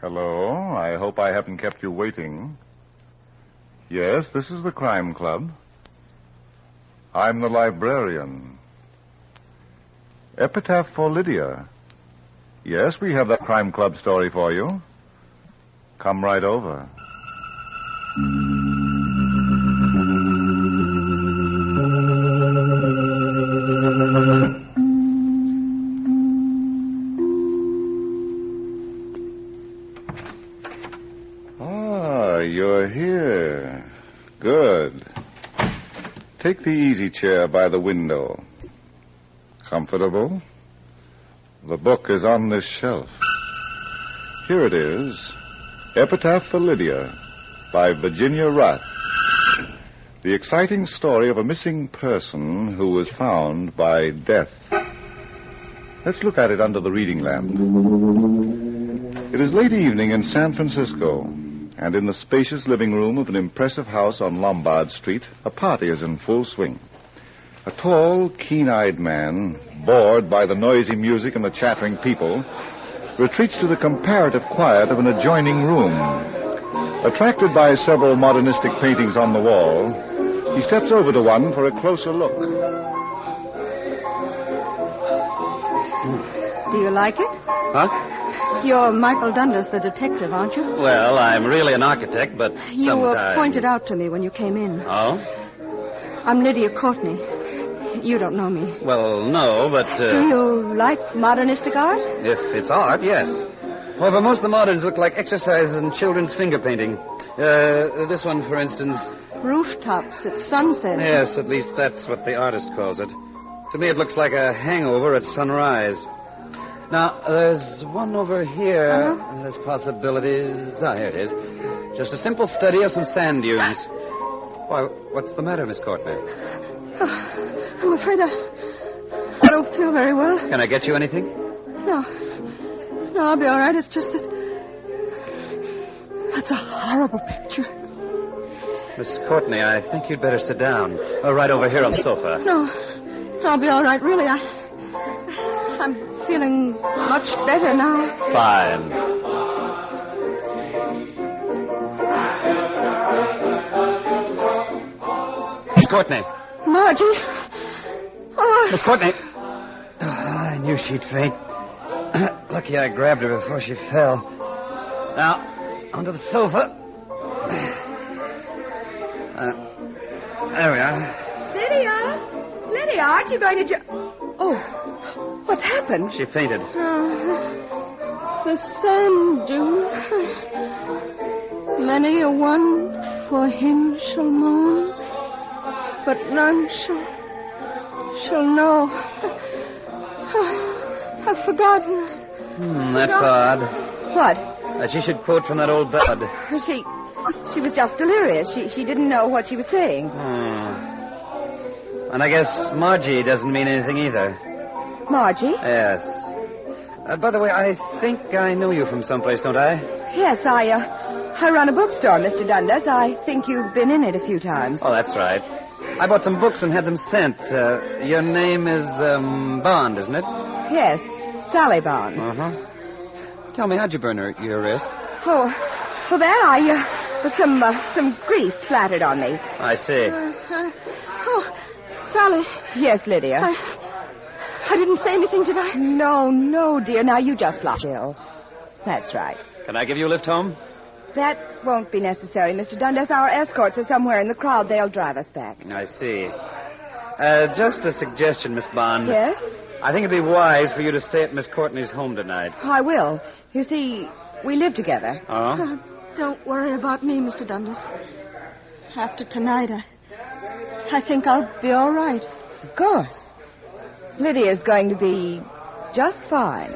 Hello. I hope I haven't kept you waiting. Yes, this is the Crime Club. I'm the librarian. Epitaph for Lydia. Yes, we have that Crime Club story for you. Come right over. You're here. Good. Take the easy chair by the window. Comfortable? The book is on this shelf. Here it is. Epitaph for Lydia by Virginia Ruth. The exciting story of a missing person who was found by death. Let's look at it under the reading lamp. It is late evening in San Francisco. And in the spacious living room of an impressive house on Lombard Street, a party is in full swing. A tall, keen-eyed man, bored by the noisy music and the chattering people, retreats to the comparative quiet of an adjoining room. Attracted by several modernistic paintings on the wall, he steps over to one for a closer look. Do you like it? Huh? You're Michael Dundas, the detective, aren't you? Well, I'm really an architect, but You were pointed out to me when you came in. Oh? I'm Lydia Courtney. You don't know me. Well, no, but... Do you like modernistic art? If it's art, yes. However, most of the moderns look like exercises in children's finger painting. This one, for instance... Rooftops at sunset. Yes, at least that's what the artist calls it. To me, it looks like a hangover at sunrise. Now, there's one over here. And there's possibilities. Here it is. Just a simple study of some sand dunes. Why, what's the matter, Miss Courtney? I'm afraid I don't feel very well. Can I get you anything? No, I'll be all right. It's just that... That's a horrible picture. Miss Courtney, I think you'd better sit down. Right over here on the sofa. No, I'll be all right. Really, I'm feeling much better now. Fine. Miss Courtney. Margie. Oh. Miss Courtney. I knew she'd faint. Lucky I grabbed her before she fell. Now, onto the sofa. There we are. Lydia, aren't you going to... Oh, what's happened? She fainted. The sand dunes. Many a one for him shall moan, but none shall know. I've forgotten. That's odd. What? That she should quote from that old ballad. She was just delirious. She didn't know what she was saying. And I guess Margie doesn't mean anything either. Margie? Yes. By the way, I think I know you from someplace, don't I? Yes, I run a bookstore, Mr. Dundas. I think you've been in it a few times. Oh, that's right. I bought some books and had them sent. Your name is Bond, isn't it? Yes, Sally Bond. Uh-huh. Tell me, how'd you burn your wrist? Oh, for that, some grease splattered on me. I see. Sally. Yes, Lydia. I didn't say anything, did I? No, dear. Now, you just lie still. That's right. Can I give you a lift home? That won't be necessary, Mr. Dundas. Our escorts are somewhere in the crowd. They'll drive us back. I see. Just a suggestion, Miss Bond. Yes? I think it'd be wise for you to stay at Miss Courtney's home tonight. I will. You see, we live together. Oh? Don't worry about me, Mr. Dundas. After tonight, I think I'll be all right. Of course. Lydia's going to be just fine.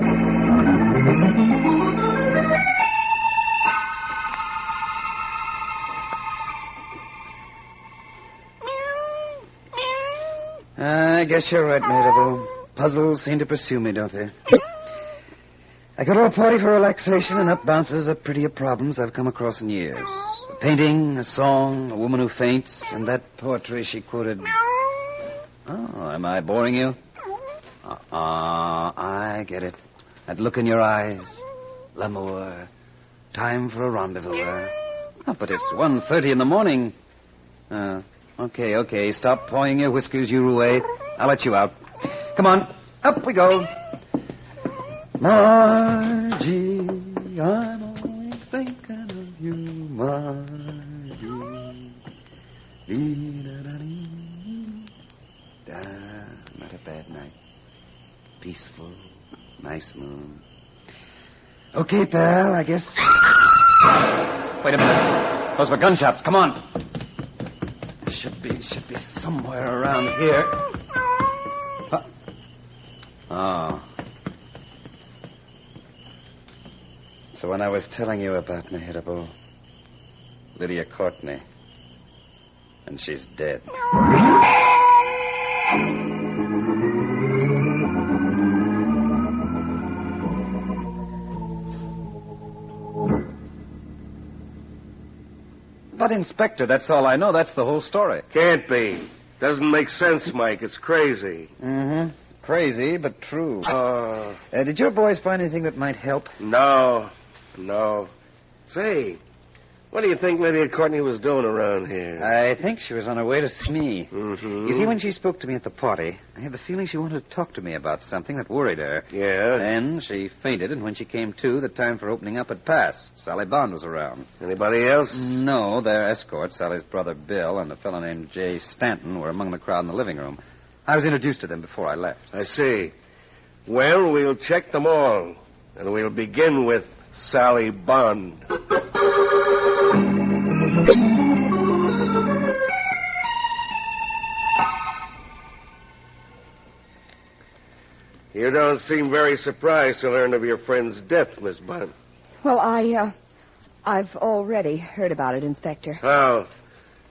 I guess you're right, Mabel. Puzzles seem to pursue me, don't they? I go to a party for relaxation, and up bounces a prettier problems I've come across in years. A painting, a song, a woman who faints, and that poetry she quoted. Oh, am I boring you? I get it. That look in your eyes. L'amour. Time for a rendezvous. Oh, but it's 1:30 in the morning. Okay. Stop pawing your whiskers, you Rouet. I'll let you out. Come on. Up we go. Margie, I'm always thinking of you, Margie. Not a bad night. Peaceful, nice moon. Okay, pal, I guess. Wait a minute. Those were gunshots. Come on. Should be somewhere around here. Oh. So when I was telling you about Mehitable, Lydia Courtney, and she's dead. But, Inspector, that's all I know. That's the whole story. Can't be. Doesn't make sense, Mike. It's crazy. Mm-hmm. Crazy, but true. Did your boys find anything that might help? No. Say, what do you think Lydia Courtney was doing around here? I think she was on her way to see me. Mm-hmm. You see, when she spoke to me at the party, I had the feeling she wanted to talk to me about something that worried her. Yeah? Then she fainted, and when she came to, the time for opening up had passed. Sally Bond was around. Anybody else? No, their escort, Sally's brother Bill and a fellow named Jay Stanton, were among the crowd in the living room. I was introduced to them before I left. I see. Well, we'll check them all. And we'll begin with Sally Bond. You don't seem very surprised to learn of your friend's death, Miss Bond. Well, I've already heard about it, Inspector. How?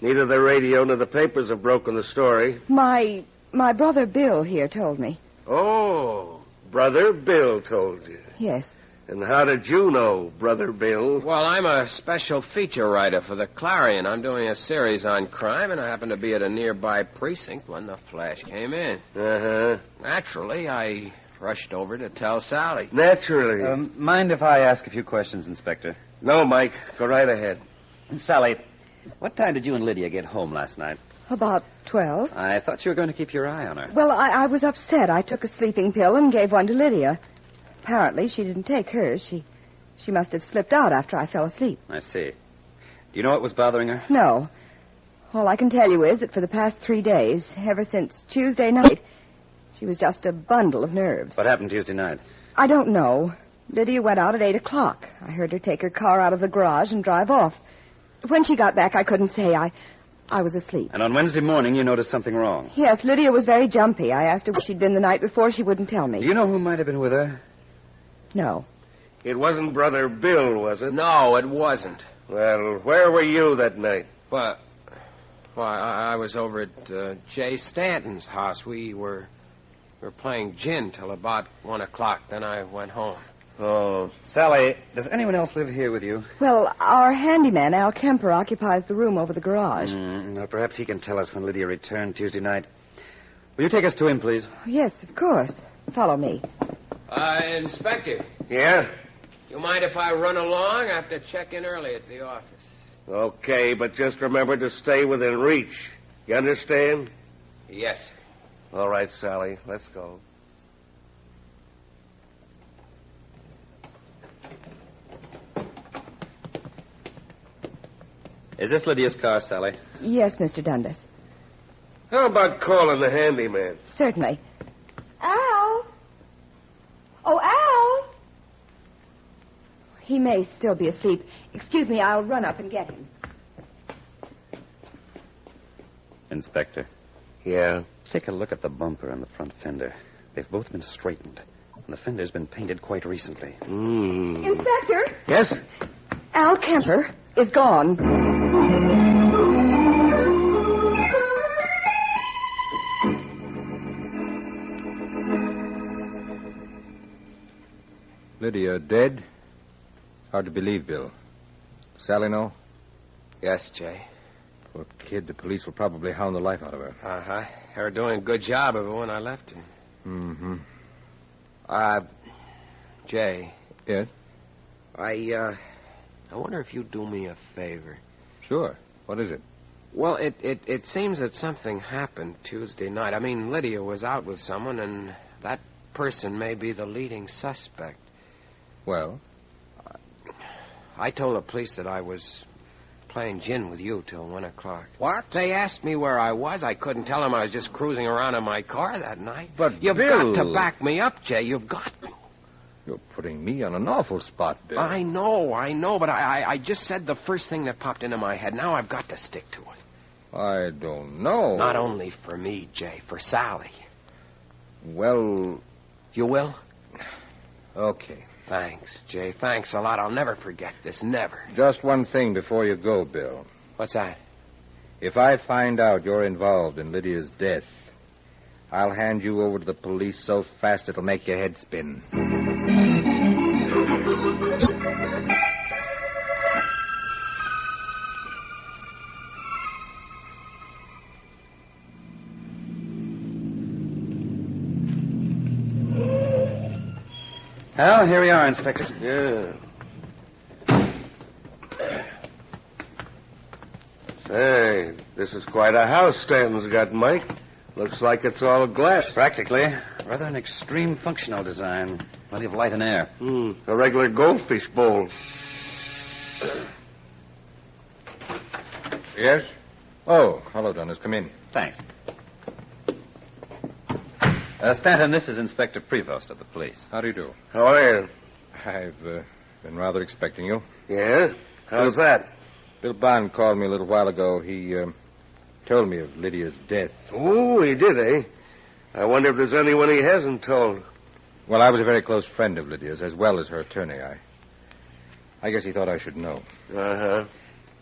Neither the radio nor the papers have broken the story. My brother Bill here told me. Oh, Brother Bill told you. Yes. And how did you know, Brother Bill? Well, I'm a special feature writer for the Clarion. I'm doing a series on crime, and I happened to be at a nearby precinct when the flash came in. Uh-huh. Naturally, I rushed over to tell Sally. Naturally. Mind if I ask a few questions, Inspector? No, Mike. Go right ahead. Sally, what time did you and Lydia get home last night? About 12. I thought you were going to keep your eye on her. Well, I was upset. I took a sleeping pill and gave one to Lydia. Apparently, she didn't take hers. She must have slipped out after I fell asleep. I see. Do you know what was bothering her? No. All I can tell you is that for the past 3 days, ever since Tuesday night, she was just a bundle of nerves. What happened Tuesday night? I don't know. Lydia went out at 8 o'clock. I heard her take her car out of the garage and drive off. When she got back, I couldn't say. I was asleep. And on Wednesday morning, you noticed something wrong. Yes, Lydia was very jumpy. I asked her where she'd been the night before. She wouldn't tell me. Do you know who might have been with her? No. It wasn't Brother Bill, was it? No, it wasn't. Well, where were you that night? Well, I was over at Jay Stanton's house. We were playing gin till about 1 o'clock. Then I went home. Oh. Sally, does anyone else live here with you? Well, our handyman, Al Kemper, occupies the room over the garage. Well, perhaps he can tell us when Lydia returned Tuesday night. Will you take us to him, please? Yes, of course. Follow me. Inspector. Yeah? You mind if I run along? I have to check in early at the office. Okay, but just remember to stay within reach. You understand? Yes, sir. All right, Sally. Let's go. Is this Lydia's car, Sally? Yes, Mr. Dundas. How about calling the handyman? Certainly. Al! Oh, Al! He may still be asleep. Excuse me, I'll run up and get him. Inspector, Yeah? take a look at the bumper and the front fender. They've both been straightened, and the fender's been painted quite recently. Inspector! Yes? Al Kemper is gone. Lydia dead? Hard to believe, Bill. Sally know? Yes, Jay. Poor kid, the police will probably hound the life out of her. Uh-huh. They were doing a good job of it when I left her. Mm-hmm. Jay. Yes? I wonder if you'd do me a favor. Sure. What is it? Well, it seems that something happened Tuesday night. I mean, Lydia was out with someone, and that person may be the leading suspect. Well? I told the police that I was playing gin with you till 1 o'clock. What? They asked me where I was. I couldn't tell them I was just cruising around in my car that night. But, You've Bill... got to back me up, Jay. You've got to. You're putting me on an awful spot, Bill. I know, but I just said the first thing that popped into my head. Now I've got to stick to it. I don't know. Not only for me, Jay, for Sally. Well... You will? Okay. Thanks, Jay. Thanks a lot. I'll never forget this. Never. Just one thing before you go, Bill. What's that? If I find out you're involved in Lydia's death, I'll hand you over to the police so fast it'll make your head spin. Well, here we are, Inspector. Yeah. Say, this is quite a house Stanton's got, Mike. Looks like it's all glass. Practically. Rather an extreme functional design. Plenty of light and air. A regular goldfish bowl. Yes? Oh, hello, Dennis. Come in. Thanks. Stanton, this is Inspector Prevost of the police. How do you do? How are you? I've been rather expecting you. Yeah? How's that? Bill Bond called me a little while ago. He told me of Lydia's death. Oh, he did, eh? I wonder if there's anyone he hasn't told. Well, I was a very close friend of Lydia's, as well as her attorney. I guess he thought I should know. Uh-huh.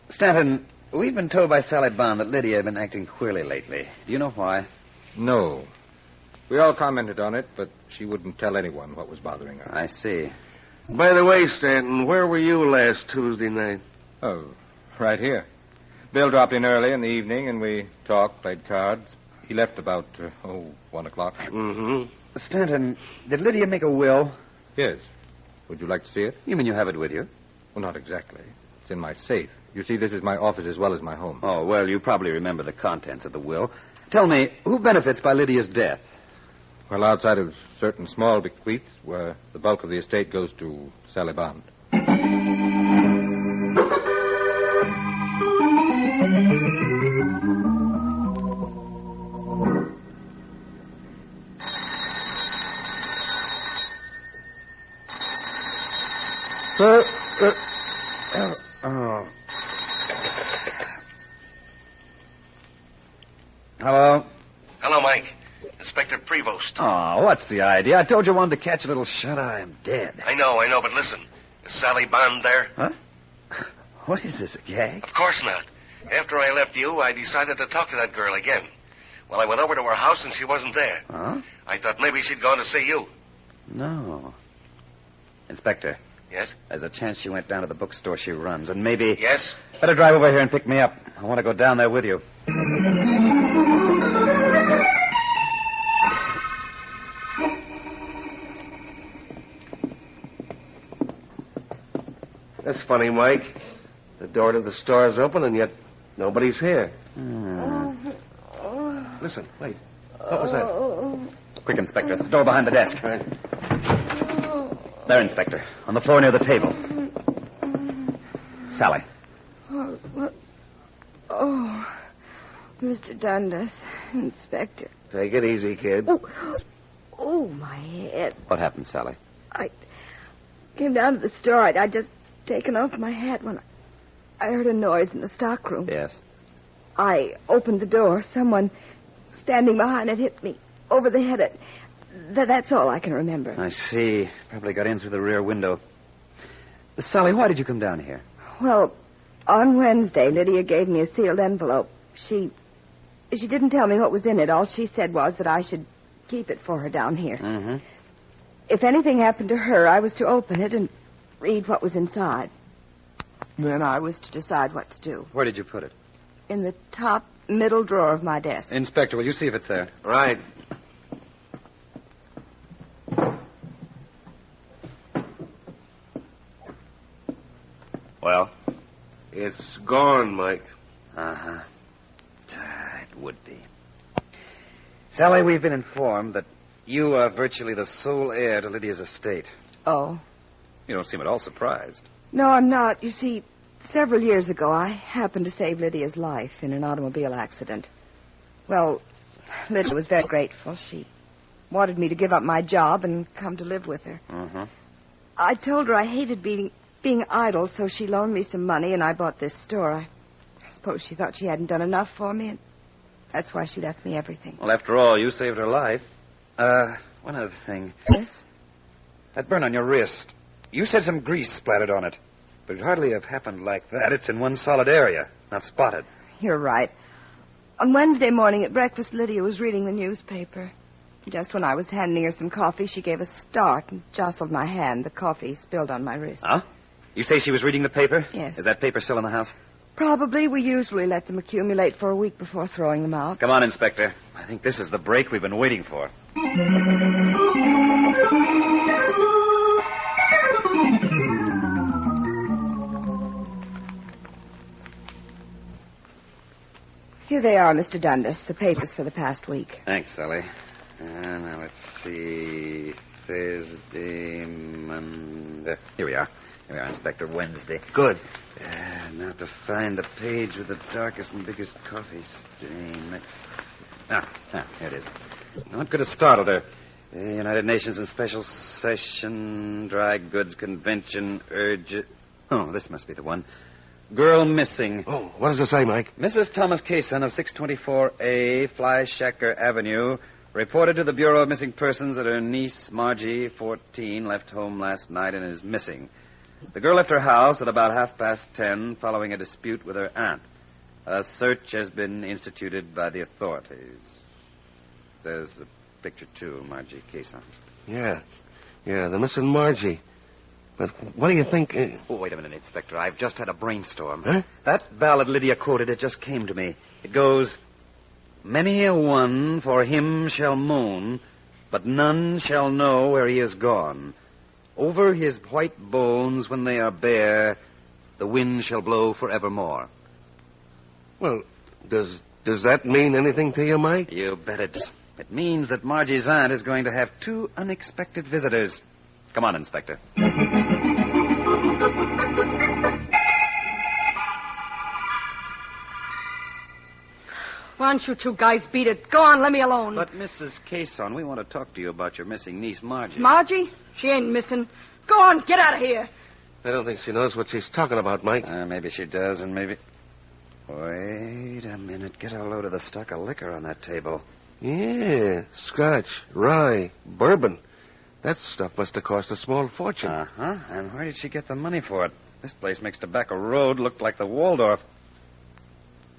Stanton, we've been told by Sally Bond that Lydia had been acting queerly lately. Do you know why? No. We all commented on it, but she wouldn't tell anyone what was bothering her. I see. By the way, Stanton, where were you last Tuesday night? Oh, right here. Bill dropped in early in the evening, and we talked, played cards. He left about, 1 o'clock. Mm-hmm. Stanton, did Lydia make a will? Yes. Would you like to see it? You mean you have it with you? Well, not exactly. It's in my safe. You see, this is my office as well as my home. Oh, well, you probably remember the contents of the will. Tell me, who benefits by Lydia's death? Well, outside of certain small bequests, where the bulk of the estate goes to Sally Bond. Hello? Hello, Mike. Inspector Prevost. Oh, what's the idea? I told you I wanted to catch a little shut-eye. I'm dead. I know, but listen. Is Sally Bond there? Huh? What is this, a gag? Of course not. After I left you, I decided to talk to that girl again. Well, I went over to her house and she wasn't there. Huh? I thought maybe she'd gone to see you. No. Inspector, Yes? there's a chance she went down to the bookstore she runs, and maybe... Yes? Better drive over here and pick me up. I want to go down there with you. That's funny, Mike. The door to the store is open, and yet nobody's here. Listen, wait. What was that? Quick, Inspector. The door behind the desk. Right. There, Inspector. On the floor near the table. Sally. Oh, Mr. Dundas, Inspector. Take it easy, kid. Oh, my head. What happened, Sally? I came down to the store. I'd just taken off my hat when I heard a noise in the stockroom. Yes. I opened the door. Someone standing behind it hit me over the head. That's all I can remember. I see. Probably got in through the rear window. Sally, why did you come down here? Well, on Wednesday, Lydia gave me a sealed envelope. She didn't tell me what was in it. All she said was that I should keep it for her down here. Mm-hmm. If anything happened to her, I was to open it and read what was inside. Then I was to decide what to do. Where did you put it? In the top middle drawer of my desk. Inspector, will you see if it's there? Right. Well? It's gone, Mike. Uh-huh. It would be. Sally, we've been informed that you are virtually the sole heir to Lydia's estate. Oh. You don't seem at all surprised. No, I'm not. You see, several years ago, I happened to save Lydia's life in an automobile accident. Well, Lydia was very grateful. She wanted me to give up my job and come to live with her. Uh-huh. I told her I hated being idle, so she loaned me some money, and I bought this store. I suppose she thought she hadn't done enough for me, and that's why she left me everything. Well, after all, you saved her life. One other thing. Yes? That burn on your wrist. You said some grease splattered on it. But it'd hardly have happened like that. It's in one solid area, not spotted. You're right. On Wednesday morning at breakfast, Lydia was reading the newspaper. Just when I was handing her some coffee, she gave a start and jostled my hand. The coffee spilled on my wrist. Huh? You say she was reading the paper? Yes. Is that paper still in the house? Probably. We usually let them accumulate for a week before throwing them out. Come on, Inspector. I think this is the break we've been waiting for. Here they are, Mr. Dundas, the papers for the past week. Thanks, Sally. Now, let's see. Thursday, Monday. Here we are. Here we are, Inspector. Wednesday. Good. Now to find the page with the darkest and biggest coffee stain. Here it is. What could have startled her? United Nations in special session, dry goods convention, urge... Oh, this must be the one. Girl missing. Oh, what does it say, Mike? Mrs. Thomas Kaysen of 624A Flyshacker Avenue reported to the Bureau of Missing Persons that her niece, Margie, 14, left home last night and is missing. The girl left her house at about 10:30 following a dispute with her aunt. A search has been instituted by the authorities. There's a picture, too, Margie Kaysen. Yeah, the missing Margie. But what do you think... Oh, wait a minute, Inspector. I've just had a brainstorm. Huh? That ballad Lydia quoted, it just came to me. It goes, "Many a one for him shall moan, but none shall know where he is gone. Over his white bones when they are bare, the wind shall blow forevermore." Well, does that mean anything to you, Mike? You bet it does. It means that Margie's aunt is going to have 2 unexpected visitors. Come on, Inspector. Why don't you two guys beat it? Go on, let me alone. But, Mrs. Kaysen, we want to talk to you about your missing niece, Margie. Margie? She ain't missing. Go on, get out of here. I don't think she knows what she's talking about, Mike. Maybe she does, and maybe... Wait a minute. Get a load of the stock of liquor on that table. Yeah, scotch, rye, bourbon. That stuff must have cost a small fortune. Uh-huh. And where did she get the money for it? This place makes Tobacco Road look like the Waldorf.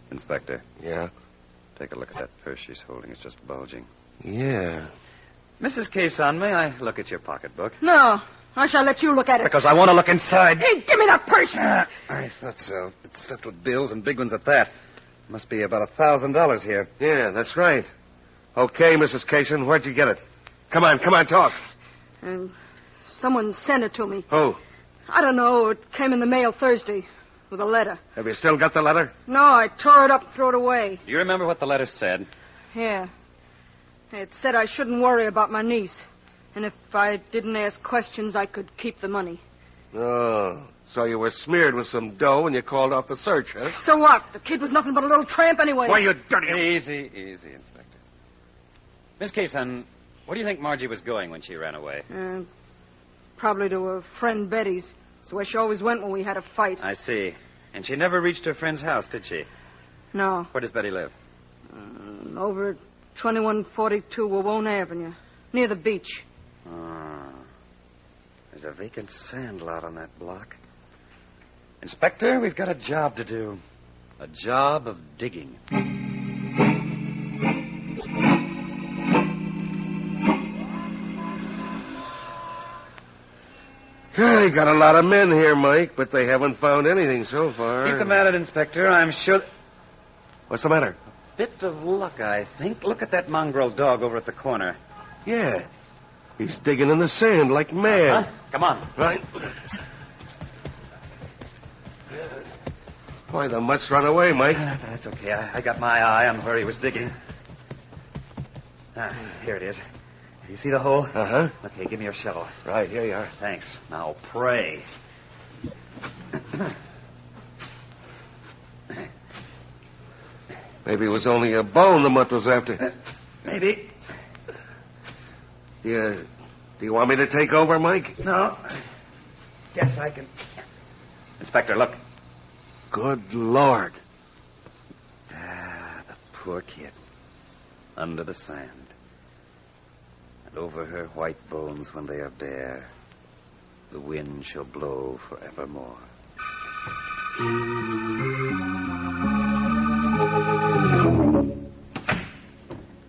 Inspector. Yeah? Take a look at that purse she's holding. It's just bulging. Yeah. Mrs. Kaysen, may I look at your pocketbook? No, I shall let you look at it. Because I want to look inside. Hey, give me that purse. I thought so. It's stuffed with bills and big ones at that. Must be about $1,000 here. Yeah, that's right. Okay, Mrs. Kaysen, where'd you get it? Come on, talk. Someone sent it to me. Who? I don't know. It came in the mail Thursday with a letter. Have you still got the letter? No, I tore it up and threw it away. Do you remember what the letter said? Yeah. It said I shouldn't worry about my niece. And if I didn't ask questions, I could keep the money. Oh, so you were smeared with some dough and you called off the search, huh? So what? The kid was nothing but a little tramp anyway. Why, you dirty... Easy, Inspector. Miss Kaysen, where do you think Margie was going when she ran away? Probably to her friend Betty's. It's where she always went when we had a fight. I see. And she never reached her friend's house, did she? No. Where does Betty live? Over at 2142 Wawona Avenue, near the beach. There's a vacant sand lot on that block. Inspector, we've got a job to do. A job of digging. Hey, got a lot of men here, Mike, but they haven't found anything so far. Keep them at it, Inspector. I'm sure... What's the matter? Bit of luck, I think. Look at that mongrel dog over at the corner. Yeah. He's digging in the sand like mad. Come on. Right. Boy, the mutt's run away, Mike. That's okay. I got my eye on where he was digging. Here it is. You see the hole? Uh-huh. Okay, give me your shovel. Right, here you are. Thanks. Now pray. Maybe it was only a bone the mutt was after. Maybe. Do you want me to take over, Mike? No. Guess I can. Inspector, look. Good Lord. The poor kid. Under the sand. And over her white bones when they are bare, the wind shall blow forevermore.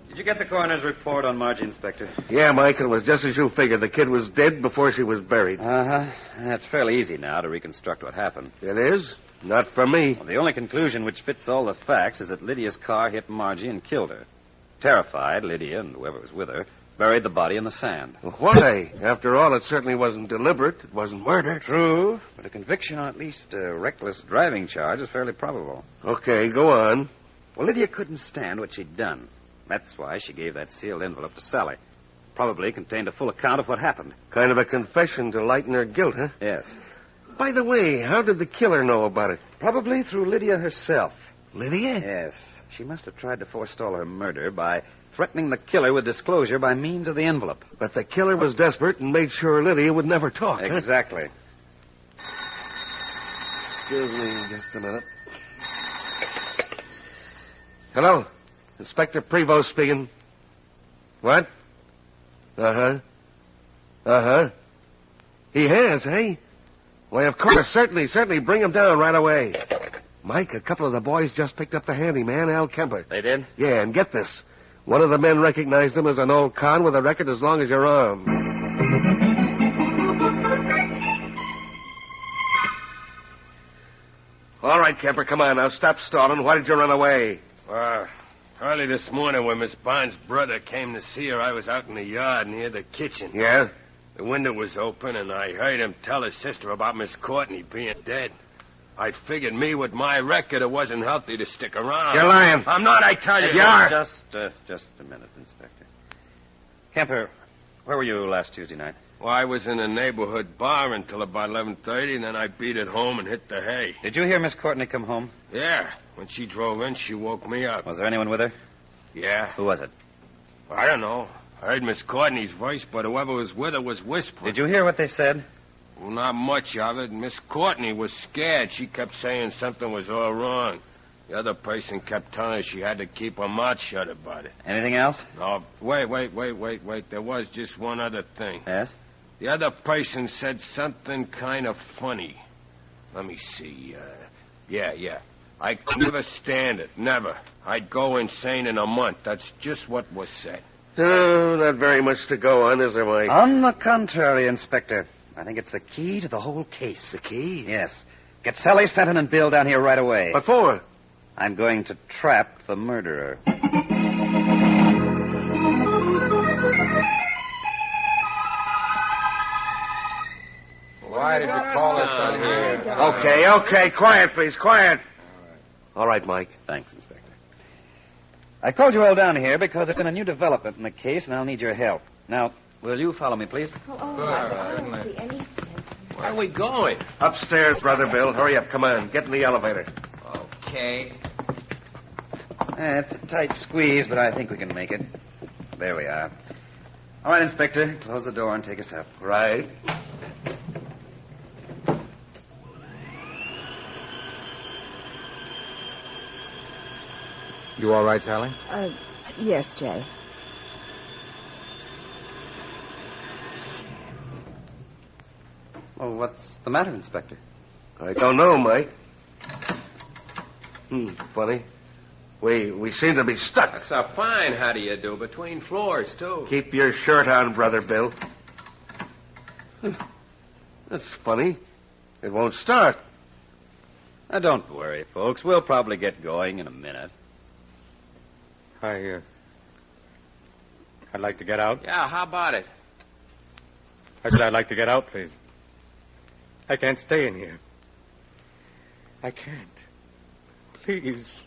Did you get the coroner's report on Margie, Inspector? Yeah, Mike, it was just as you figured. The kid was dead before she was buried. Uh-huh. That's fairly easy now to reconstruct what happened. It is? Not for me. Well, the only conclusion which fits all the facts is that Lydia's car hit Margie and killed her. Terrified, Lydia and whoever was with her buried the body in the sand. Why? After all, it certainly wasn't deliberate. It wasn't murder. True, but a conviction on at least a reckless driving charge is fairly probable. Okay, go on. Well, Lydia couldn't stand what she'd done. That's why she gave that sealed envelope to Sally. Probably contained a full account of what happened. Kind of a confession to lighten her guilt, huh? Yes. By the way, how did the killer know about it? Probably through Lydia herself. Lydia? Yes. She must have tried to forestall her murder by threatening the killer with disclosure by means of the envelope. But the killer was desperate and made sure Lydia would never talk. Huh? Exactly. Excuse me just a minute. Hello? Inspector Prevost speaking. What? Uh-huh. Uh-huh. He has, eh? Why, of course, certainly bring him down right away. Mike, a couple of the boys just picked up the handyman, Al Kemper. They did? Yeah, and get this. One of the men recognized him as an old con with a record as long as your arm. All right, Kemper, come on now. Stop stalling. Why did you run away? Early this morning when Miss Bond's brother came to see her, I was out in the yard near the kitchen. Yeah? The window was open, and I heard him tell his sister about Miss Courtney being dead. I figured me with my record it wasn't healthy to stick around. You're lying. I'm not, I tell you. You are. Just a minute, Inspector. Kemper, where were you last Tuesday night? Well, I was in a neighborhood bar until about 11:30, and then I beat it home and hit the hay. Did you hear Miss Courtney come home? Yeah. When she drove in, she woke me up. Was there anyone with her? Yeah. Who was it? I don't know. I heard Miss Courtney's voice, but whoever was with her was whispering. Did you hear what they said? Well, not much of it. Miss Courtney was scared. She kept saying something was all wrong. The other person kept telling her she had to keep her mouth shut about it. Anything else? No, wait. There was just one other thing. Yes? The other person said something kind of funny. Let me see. Yeah. I could never stand it. Never. I'd go insane in a month. That's just what was said. Oh, not very much to go on, is there, Mike? On the contrary, Inspector. I think it's the key to the whole case. The key? Yes. Get Sally Stanton and Bill down here right away. What for? I'm going to trap the murderer. Why did you call us out here? Okay. Quiet, please. Quiet. All right, Mike. Thanks, Inspector. I called you all down here because there's been a new development in the case, and I'll need your help. Now, will you follow me, please? I don't see any sense. Where are we going? Upstairs, Brother Bill. Hurry up. Come on. Get in the elevator. Okay. It's a tight squeeze, but I think we can make it. There we are. All right, Inspector. Close the door and take us up. Right. You all right, Sally? Yes, Jay. Well, what's the matter, Inspector? I don't know, Mike. Funny. We seem to be stuck. That's a fine how do you do between floors, too. Keep your shirt on, Brother Bill. That's funny. It won't start. Now, don't worry, folks. We'll probably get going in a minute. I'd like to get out. Yeah, how about it? I said I'd like to get out, please. I can't stay in here. I can't. Please.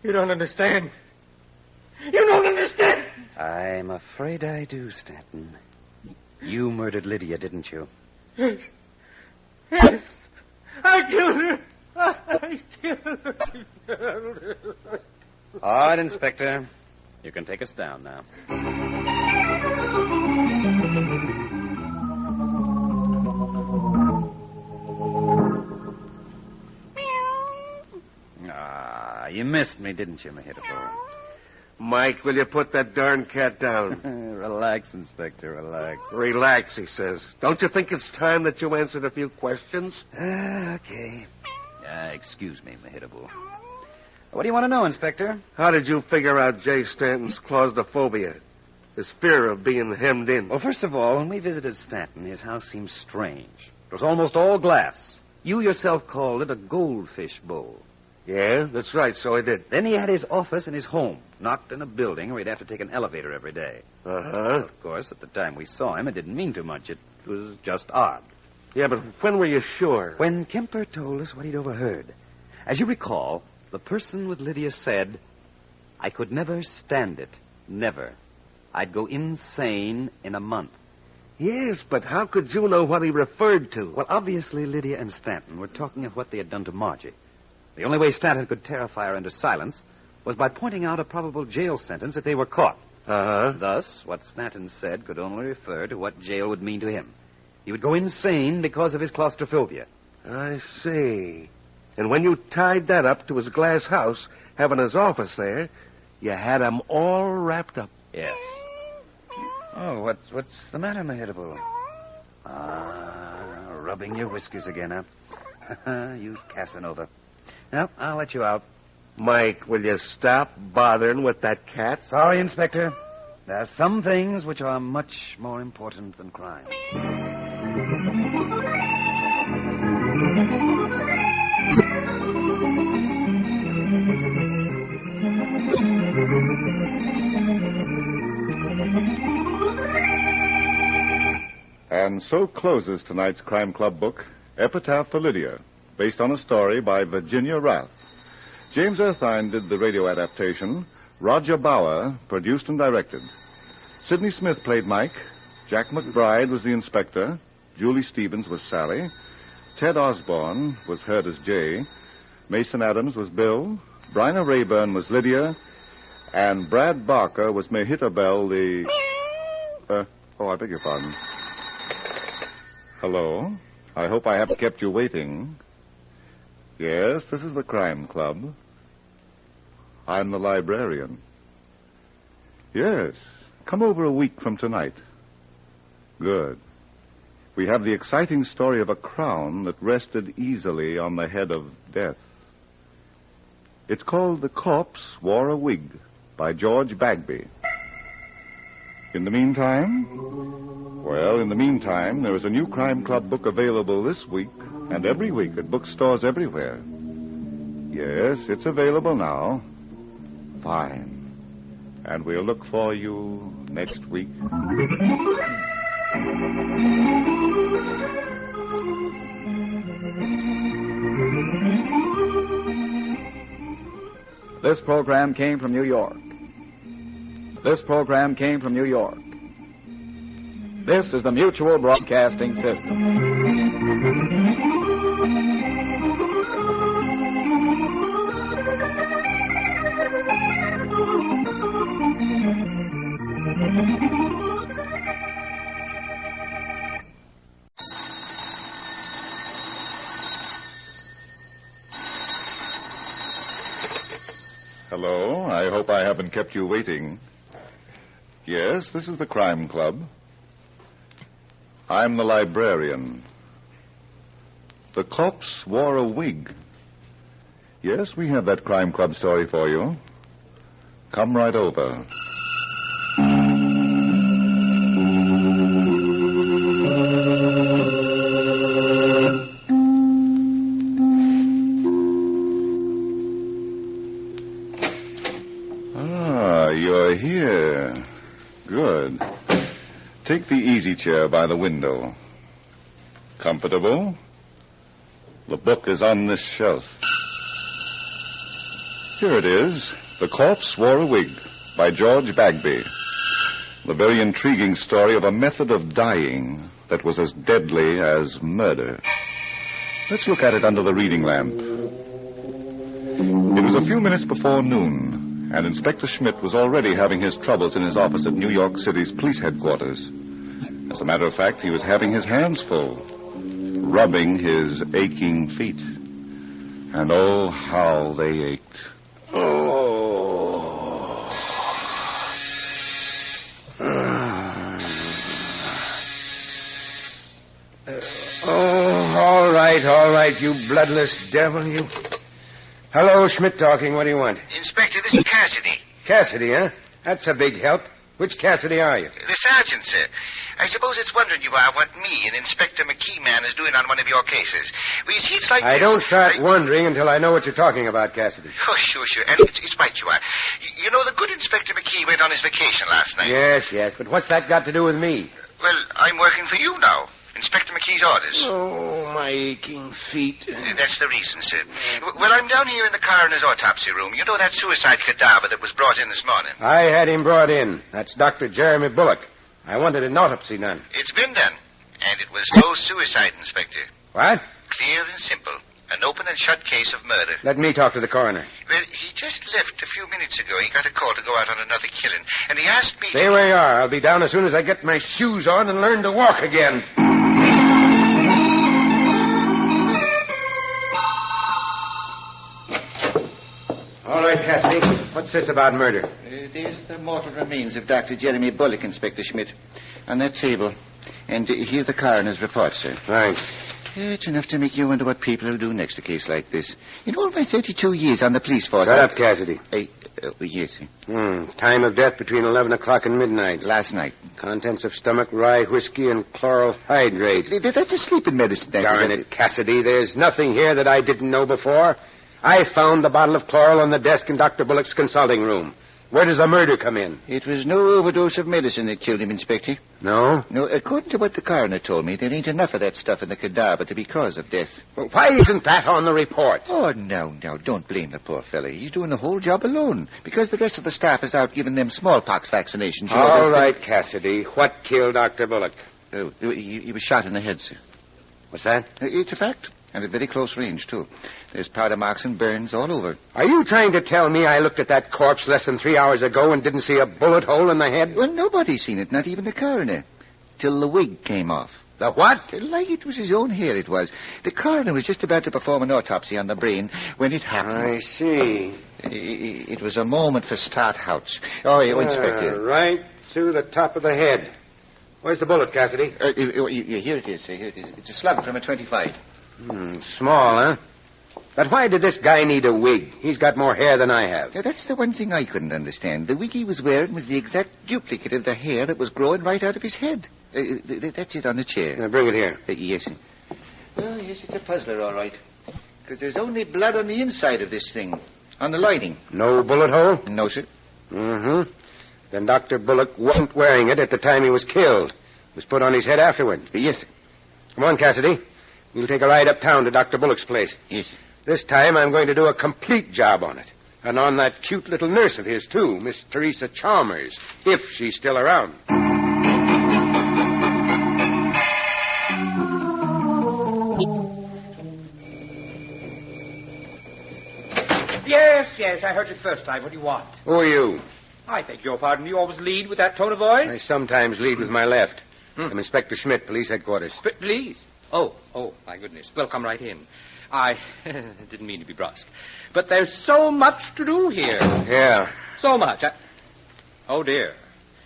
You don't understand. You don't understand! I'm afraid I do, Stanton. You murdered Lydia, didn't you? Yes. Yes. I killed her. I killed her. All right, Inspector. You can take us down now. You missed me, didn't you, Mahitable? Mike, will you put that darn cat down? Relax, Inspector, relax. Relax, he says. Don't you think it's time that you answered a few questions? Okay. Excuse me, Mahitable. What do you want to know, Inspector? How did you figure out Jay Stanton's claustrophobia? His fear of being hemmed in? Well, first of all, when we visited Stanton, his house seemed strange. It was almost all glass. You yourself called it a goldfish bowl. Yeah, that's right, so I did. Then he had his office in his home, not in a building where he'd have to take an elevator every day. Uh-huh. Of course, at the time we saw him, it didn't mean too much. It was just odd. Yeah, but when were you sure? When Kemper told us what he'd overheard. As you recall, the person with Lydia said, "I could never stand it. Never. I'd go insane in a month." Yes, but how could you know what he referred to? Well, obviously, Lydia and Stanton were talking of what they had done to Margie. The only way Stanton could terrify her into silence was by pointing out a probable jail sentence if they were caught. Uh-huh. Thus, what Stanton said could only refer to what jail would mean to him. He would go insane because of his claustrophobia. I see. And when you tied that up to his glass house, having his office there, you had him all wrapped up. Yes. Oh, what's the matter, Mahitable? Rubbing your whiskers again, huh? You Casanova. Now, I'll let you out. Mike, will you stop bothering with that cat? Sorry, Inspector. There are some things which are much more important than crime. And so closes tonight's Crime Club book, Epitaph for Lydia, based on a story by Virginia Rath. James Erthine did the radio adaptation. Roger Bauer produced and directed. Sidney Smith played Mike. Jack McBride was the inspector. Julie Stevens was Sally. Ted Osborne was heard as Jay. Mason Adams was Bill. Bryna Rayburn was Lydia. And Brad Barker was Mehitabel, the... I beg your pardon. Hello. I hope I haven't kept you waiting. Yes, this is the Crime Club. I'm the librarian. Yes, come over a week from tonight. Good. We have the exciting story of a crown that rested easily on the head of death. It's called The Corpse Wore a Wig by George Bagby. In the meantime? Well, in the meantime, there is a new Crime Club book available this week and every week at bookstores everywhere. Yes, it's available now. Fine. And we'll look for you next week. This program came from New York. This program came from New York. This is the Mutual Broadcasting System. Hello. I hope I haven't kept you waiting. Yes, this is the Crime Club. I'm the librarian. The Corpse Wore a Wig. Yes, we have that Crime Club story for you. Come right over. You're here. Good. Take the easy chair by the window. Comfortable? The book is on this shelf. Here it is. The Corpse Wore a Wig by George Bagby. The very intriguing story of a method of dying that was as deadly as murder. Let's look at it under the reading lamp. It was a few minutes before noon, and Inspector Schmidt was already having his troubles in his office at New York City's police headquarters. As a matter of fact, he was having his hands full, rubbing his aching feet. And oh, how they ached. All right, you bloodless devil, you. Hello, Schmidt talking. What do you want? Inspector, this is Cassidy. Cassidy, huh? That's a big help. Which Cassidy are you? The sergeant, sir. I suppose it's wondering you are what me and Inspector McKee man is doing on one of your cases. Well, you see, it's like I don't start wondering until I know what you're talking about, Cassidy. Oh, sure. And it's right you are. You know, the good Inspector McKee went on his vacation last night. Yes, but what's that got to do with me? Well, I'm working for you now. Inspector McKee's orders. Oh, my aching feet. That's the reason, sir. Well, I'm down here in the coroner's autopsy room. You know that suicide cadaver that was brought in this morning? I had him brought in. That's Dr. Jeremy Bullock. I wanted an autopsy done. It's been done. And it was no suicide, Inspector. What? Clear and simple. An open and shut case of murder. Let me talk to the coroner. Well, he just left a few minutes ago. He got a call to go out on another killing. And he asked me... Stay where you are. I'll be down as soon as I get my shoes on and learn to walk again. All right, Cassidy. What's this about murder? There's the mortal remains of Dr. Jeremy Bullock, Inspector Schmidt, on that table. And here's the coroner's report, sir. Thanks. It's enough to make you wonder what people will do next a case like this. In all my 32 years on the police force... Shut up, Cassidy. Yes, sir. Time of death between 11 o'clock and midnight. Last night. Contents of stomach, rye, whiskey, and chloral hydrate. That's a sleeping medicine. Darn it, Cassidy. There's nothing here that I didn't know before. I found the bottle of chloral on the desk in Dr. Bullock's consulting room. Where does the murder come in? It was no overdose of medicine that killed him, Inspector. No? No, according to what the coroner told me, there ain't enough of that stuff in the cadaver to be cause of death. Well, why isn't that on the report? Oh, no, don't blame the poor fella. He's doing the whole job alone, because the rest of the staff is out giving them smallpox vaccinations. All right, Cassidy. What killed Dr. Bullock? Oh, he was shot in the head, sir. What's that? It's a fact. And at very close range, too. There's powder marks and burns all over. Are you trying to tell me I looked at that corpse less than 3 hours ago and didn't see a bullet hole in the head? Well, nobody's seen it, not even the coroner. Till the wig came off. The what? Like it was his own hair, it was. The coroner was just about to perform an autopsy on the brain when it happened. I see. It was a moment for Start-Houts. Oh, Inspector. Right through the top of the head. Where's the bullet, Cassidy? Here it is, sir. Here it is. It's a slug from a 25. Small, huh? But why did this guy need a wig? He's got more hair than I have. That's the one thing I couldn't understand. The wig he was wearing was the exact duplicate of the hair that was growing right out of his head. That's it on the chair. Now bring it here. Yes, sir. Oh, yes, it's a puzzler, all right. Because there's only blood on the inside of this thing. On the lining. No bullet hole? No, sir. Mm-hmm. Then Dr. Bullock wasn't wearing it at the time he was killed. It was put on his head afterward. Yes, sir. Come on, Cassidy. We'll take a ride uptown to Dr. Bullock's place. Yes, sir. This time I'm going to do a complete job on it. And on that cute little nurse of his, too, Miss Teresa Chalmers, if she's still around. Yes, I heard you the first time. What do you want? Who are you? I beg your pardon. Do you always lead with that tone of voice? I sometimes lead with my left. I'm Inspector Schmidt, police headquarters. Please. Oh, my goodness. Well, come right in. I didn't mean to be brusque. But there's so much to do here. Yeah. So much. Oh, dear.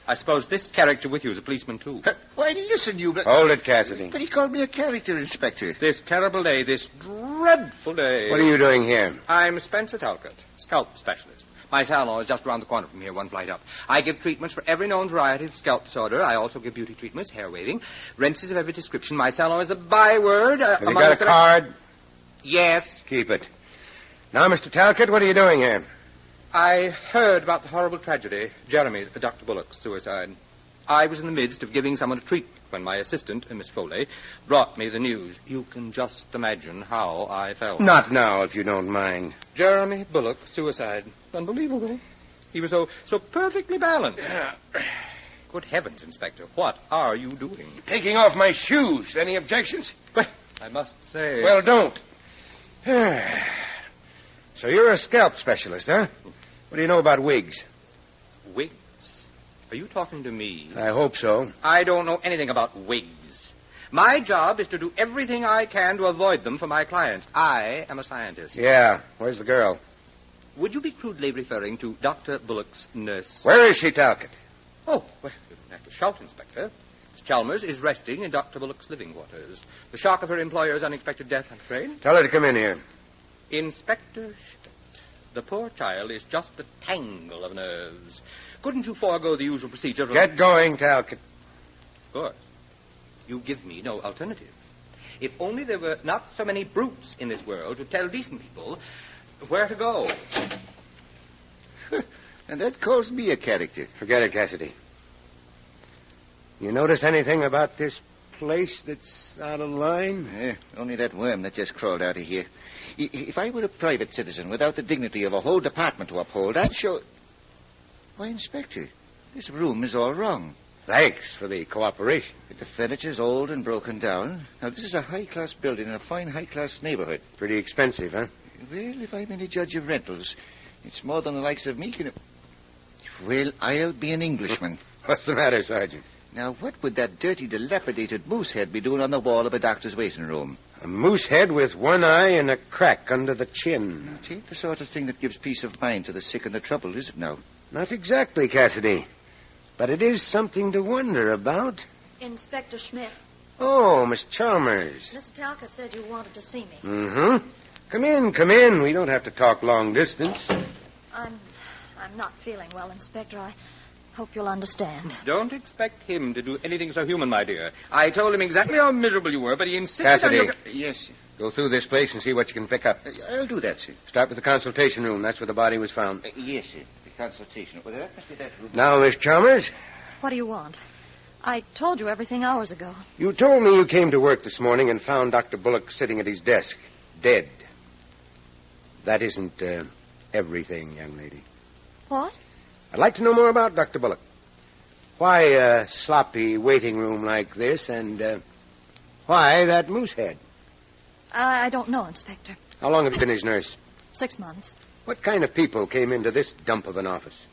I suppose this character with you is a policeman, too. Why, listen, you... Hold it, Cassidy. But he called me a character, Inspector. This terrible day, this dreadful day. What are you doing here? I'm Spencer Talcott, scalp specialist. My salon is just around the corner from here, one flight up. I give treatments for every known variety of scalp disorder. I also give beauty treatments, hair waving, rinses of every description. My salon is the byword. Have you got a card? Yes. Keep it. Now, Mr. Talcott, what are you doing here? I heard about the horrible tragedy, Jeremy's, Dr. Bullock's suicide. I was in the midst of giving someone a when my assistant, Miss Foley, brought me the news. You can just imagine how I felt. Not now, if you don't mind. Jeremy Bullock, suicide. Unbelievable. He was so perfectly balanced. Good heavens, Inspector, what are you doing? Taking off my shoes. Any objections? Well, I must say... Well, don't. So you're a scalp specialist, huh? What do you know about wigs? Wigs? Are you talking to me? I hope so. I don't know anything about wigs. My job is to do everything I can to avoid them for my clients. I am a scientist. Yeah. Where's the girl? Would you be crudely referring to Dr. Bullock's nurse? Where is she, Talcott? Oh, well, you don't have to shout, Inspector. Miss Chalmers is resting in Dr. Bullock's living quarters. The shock of her employer's unexpected death, I'm afraid. Tell her to come in here. Inspector Schmidt, the poor child is just a tangle of nerves. Couldn't you forego the usual procedure? Get going, Talcott. Of course. You give me no alternative. If only there were not so many brutes in this world to tell decent people where to go. And that calls me a character. Forget it, Cassidy. You notice anything about this place that's out of line? Only that worm that just crawled out of here. If I were a private citizen without the dignity of a whole department to uphold, I'd show... Why, Inspector, this room is all wrong. Thanks for the cooperation. The furniture's old and broken down. Now, this is a high-class building in a fine high-class neighborhood. Pretty expensive, huh? Well, if I'm any judge of rentals, it's more than the likes of me can... Well, I'll be an Englishman. What's the matter, Sergeant? Now, what would that dirty, dilapidated moose head be doing on the wall of a doctor's waiting room? A moose head with one eye and a crack under the chin. It ain't the sort of thing that gives peace of mind to the sick and the troubled, is it now? Not exactly, Cassidy. But it is something to wonder about. Inspector Schmidt. Oh, Miss Chalmers. Mr. Talcott said you wanted to see me. Mm-hmm. Come in. We don't have to talk long distance. I'm not feeling well, Inspector. I hope you'll understand. Don't expect him to do anything so human, my dear. I told him exactly how miserable you were, but he insisted Cassidy. on your... Yes, sir. Go through this place and see what you can pick up. I'll do that, sir. Start with the consultation room. That's where the body was found. Yes, sir. The consultation. Well, that must be that room. Now, Miss Chalmers. What do you want? I told you everything hours ago. You told me you came to work this morning and found Dr. Bullock sitting at his desk, dead. That isn't everything, young lady. What? I'd like to know more about Dr. Bullock. Why a sloppy waiting room like this, and why that moose head? I don't know, Inspector. How long have you been his nurse? 6 months. What kind of people came into this dump of an office?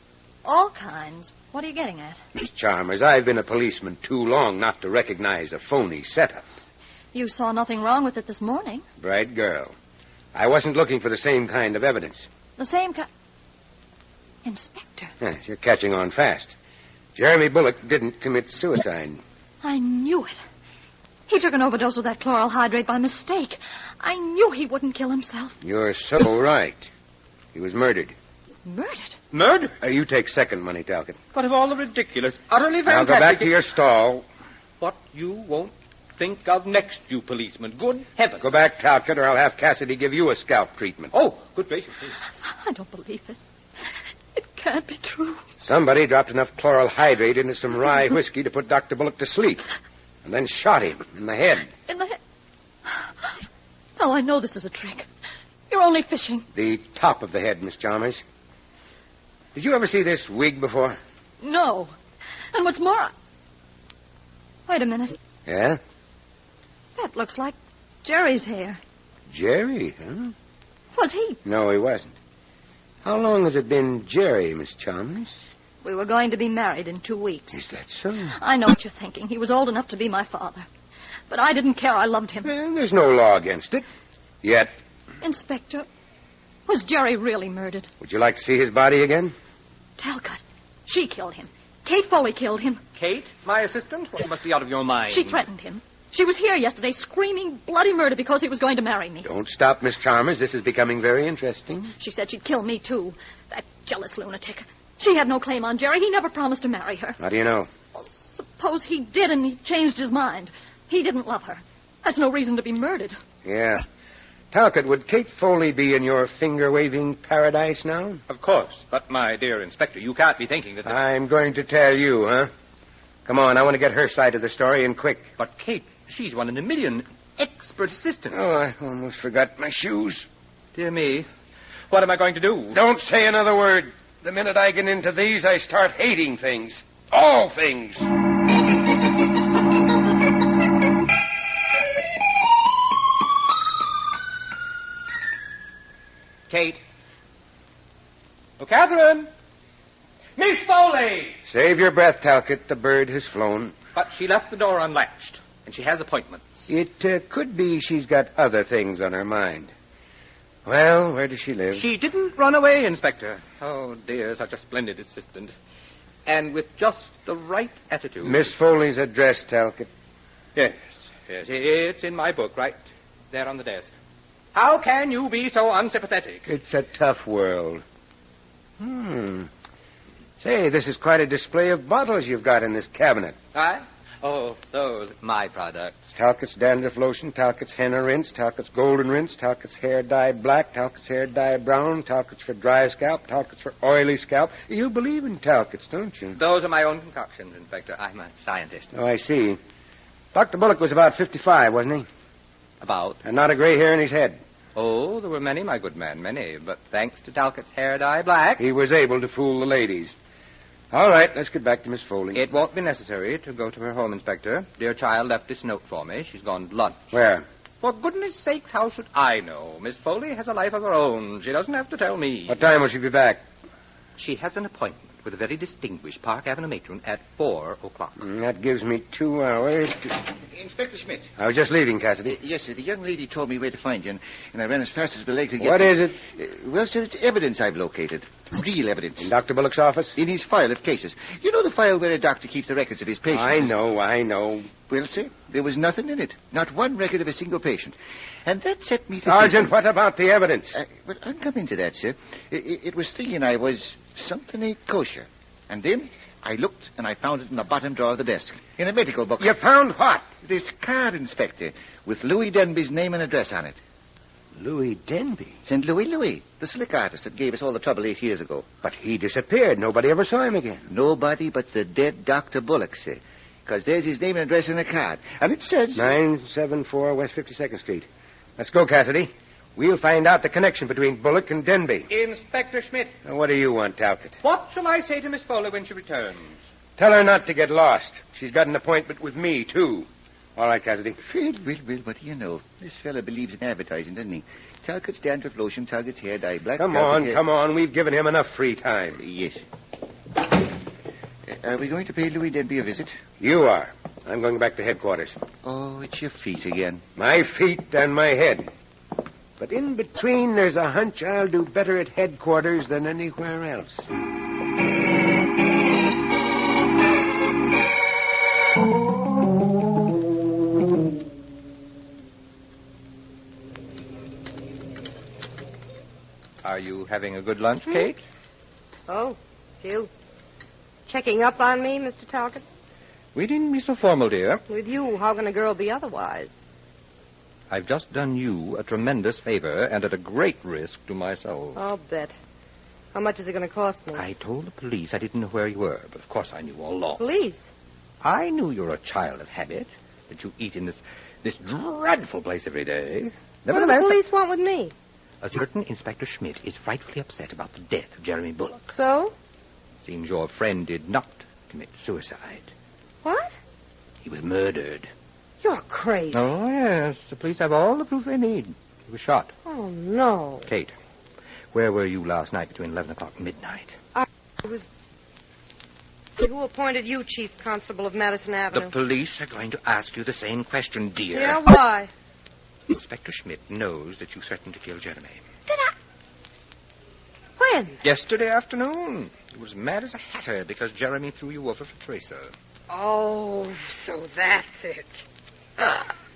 All kinds. What are you getting at? Miss Chalmers, I've been a policeman too long not to recognize a phony setup. You saw nothing wrong with it this morning. Bright girl. I wasn't looking for the same kind of evidence. The same kind... Inspector. Yes, you're catching on fast. Jeremy Bullock didn't commit suicide. I knew it. He took an overdose of that chloral hydrate by mistake. I knew he wouldn't kill himself. You're so right. He was murdered. Murdered? Murder? You take second money, Talcott. What of all the ridiculous, utterly Now fantastic... go back to your stall. What you won't think of next, you policeman. Good heavens. Go back, Talcott, or I'll have Cassidy give you a scalp treatment. Oh, good gracious. I don't believe it. It can't be true. Somebody dropped enough chloral hydrate into some rye whiskey to put Dr. Bullock to sleep, and then shot him in the head. In the head? Oh, I know this is a trick. You're only fishing. The top of the head, Miss Chalmers. Did you ever see this wig before? No. And what's more... Wait a minute. Yeah? That looks like Jerry's hair. Jerry, huh? Was he? No, he wasn't. How long has it been Jerry, Miss Chalmers? We were going to be married in 2 weeks. Is that so? I know what you're thinking. He was old enough to be my father. But I didn't care. I loved him. Well, there's no law against it. Yet. Inspector, was Jerry really murdered? Would you like to see his body again? Talcott. She killed him. Kate Foley killed him. Kate, my assistant? Well, you must be out of your mind. She threatened him. She was here yesterday screaming bloody murder because he was going to marry me. Don't stop, Miss Chalmers. This is becoming very interesting. She said she'd kill me, too. That jealous lunatic. She had no claim on Jerry. He never promised to marry her. How do you know? Well, suppose he did and he changed his mind. He didn't love her. That's no reason to be murdered. Yeah. Talcott, would Kate Foley be in your finger-waving paradise now? Of course. But, my dear Inspector, you can't be thinking that... I'm going to tell you, huh? Come on, I want to get her side of the story, and quick. But, Kate, she's one in a million. Expert assistant. Oh, I almost forgot my shoes. Dear me. What am I going to do? Don't say another word. The minute I get into these, I start hating things. All things. Kate. Oh, Catherine. Miss Foley. Save your breath, Talcott. The bird has flown. But she left the door unlatched, and she has appointments. It could be she's got other things on her mind. Well, where does she live? She didn't run away, Inspector. Oh, dear, such a splendid assistant. And with just the right attitude. Miss Foley's address, Talcott. Yes, it's in my book, right there on the desk. How can you be so unsympathetic? It's a tough world. Say, this is quite a display of bottles you've got in this cabinet. Aye? Oh, those, my products. Talcott's dandruff lotion, Talcott's henna rinse, Talcott's golden rinse, Talcott's hair dye black, Talcott's hair dye brown, Talcott's for dry scalp, Talcott's for oily scalp. You believe in Talcott's, don't you? Those are my own concoctions, Inspector. I'm a scientist. Oh, I see. Dr. Bullock was about 55, wasn't he? About? And not a gray hair in his head. Oh, there were many, my good man, many. But thanks to Talcott's hair dye black... he was able to fool the ladies. All right, let's get back to Miss Foley. It won't be necessary to go to her home, Inspector. Dear child left this note for me. She's gone to lunch. Where? For goodness sakes, how should I know? Miss Foley has a life of her own. She doesn't have to tell me. What time will she be back? She has an appointment with a very distinguished Park Avenue matron at 4 o'clock. That gives me 2 hours to... Inspector Schmidt. I was just leaving, Cassidy. Yes, sir. The young lady told me where to find you, and I ran as fast as my leg could get. What is it? Well, sir, it's evidence I've located. Real evidence. In Dr. Bullock's office? In his file of cases. You know the file where a doctor keeps the records of his patients? I know. Well, sir, there was nothing in it. Not one record of a single patient. And that set me thinking... Sergeant, what about the evidence? Well, I'll come into that, sir. It was thinking I was something ain't kosher. And then I looked and I found it in the bottom drawer of the desk. In a medical book. You found what? This card, Inspector, with Louis Denby's name and address on it. Louis Denby? St. Louis, the slick artist that gave us all the trouble 8 years ago. But he disappeared. Nobody ever saw him again. Nobody but the dead Dr. Bullock, sir. Because there's his name and address in the card. And it says... 974 West 52nd Street. Let's go, Cassidy. We'll find out the connection between Bullock and Denby. Inspector Schmidt. Now, what do you want, Talcott? What shall I say to Miss Foley when she returns? Tell her not to get lost. She's got an appointment with me, too. All right, Cassidy. Well, what do you know? This fella believes in advertising, doesn't he? Talcott's dandruff lotion, Talcott's hair dye black. Come on. We've given him enough free time. Yes. Are we going to pay Louis Denby a visit? You are. I'm going back to headquarters. Oh, it's your feet again. My feet and my head. But in between, there's a hunch I'll do better at headquarters than anywhere else. Are you having a good lunch, Kate? Oh, you. Checking up on me, Mr. Talcott? We needn't be so formal, dear. With you, how can a girl be otherwise? I've just done you a tremendous favor and at a great risk to myself. I'll bet. How much is it going to cost me? I told the police I didn't know where you were, but of course I knew all along. Police? I knew you're a child of habit, that you eat in this dreadful place every day. What do the police want with me? A certain Inspector Schmidt is frightfully upset about the death of Jeremy Bullock. So? Seems your friend did not commit suicide. What? He was murdered. You're crazy. Oh, yes. The police have all the proof they need. He was shot. Oh, no. Kate, where were you last night between 11 o'clock and midnight? I was... Who appointed you Chief Constable of Madison Avenue? The police are going to ask you the same question, dear. Yeah, why? Inspector Schmidt knows that you threatened to kill Jeremy. Did I? When? Yesterday afternoon. He was mad as a hatter because Jeremy threw you over for Tracer. Oh, so that's it.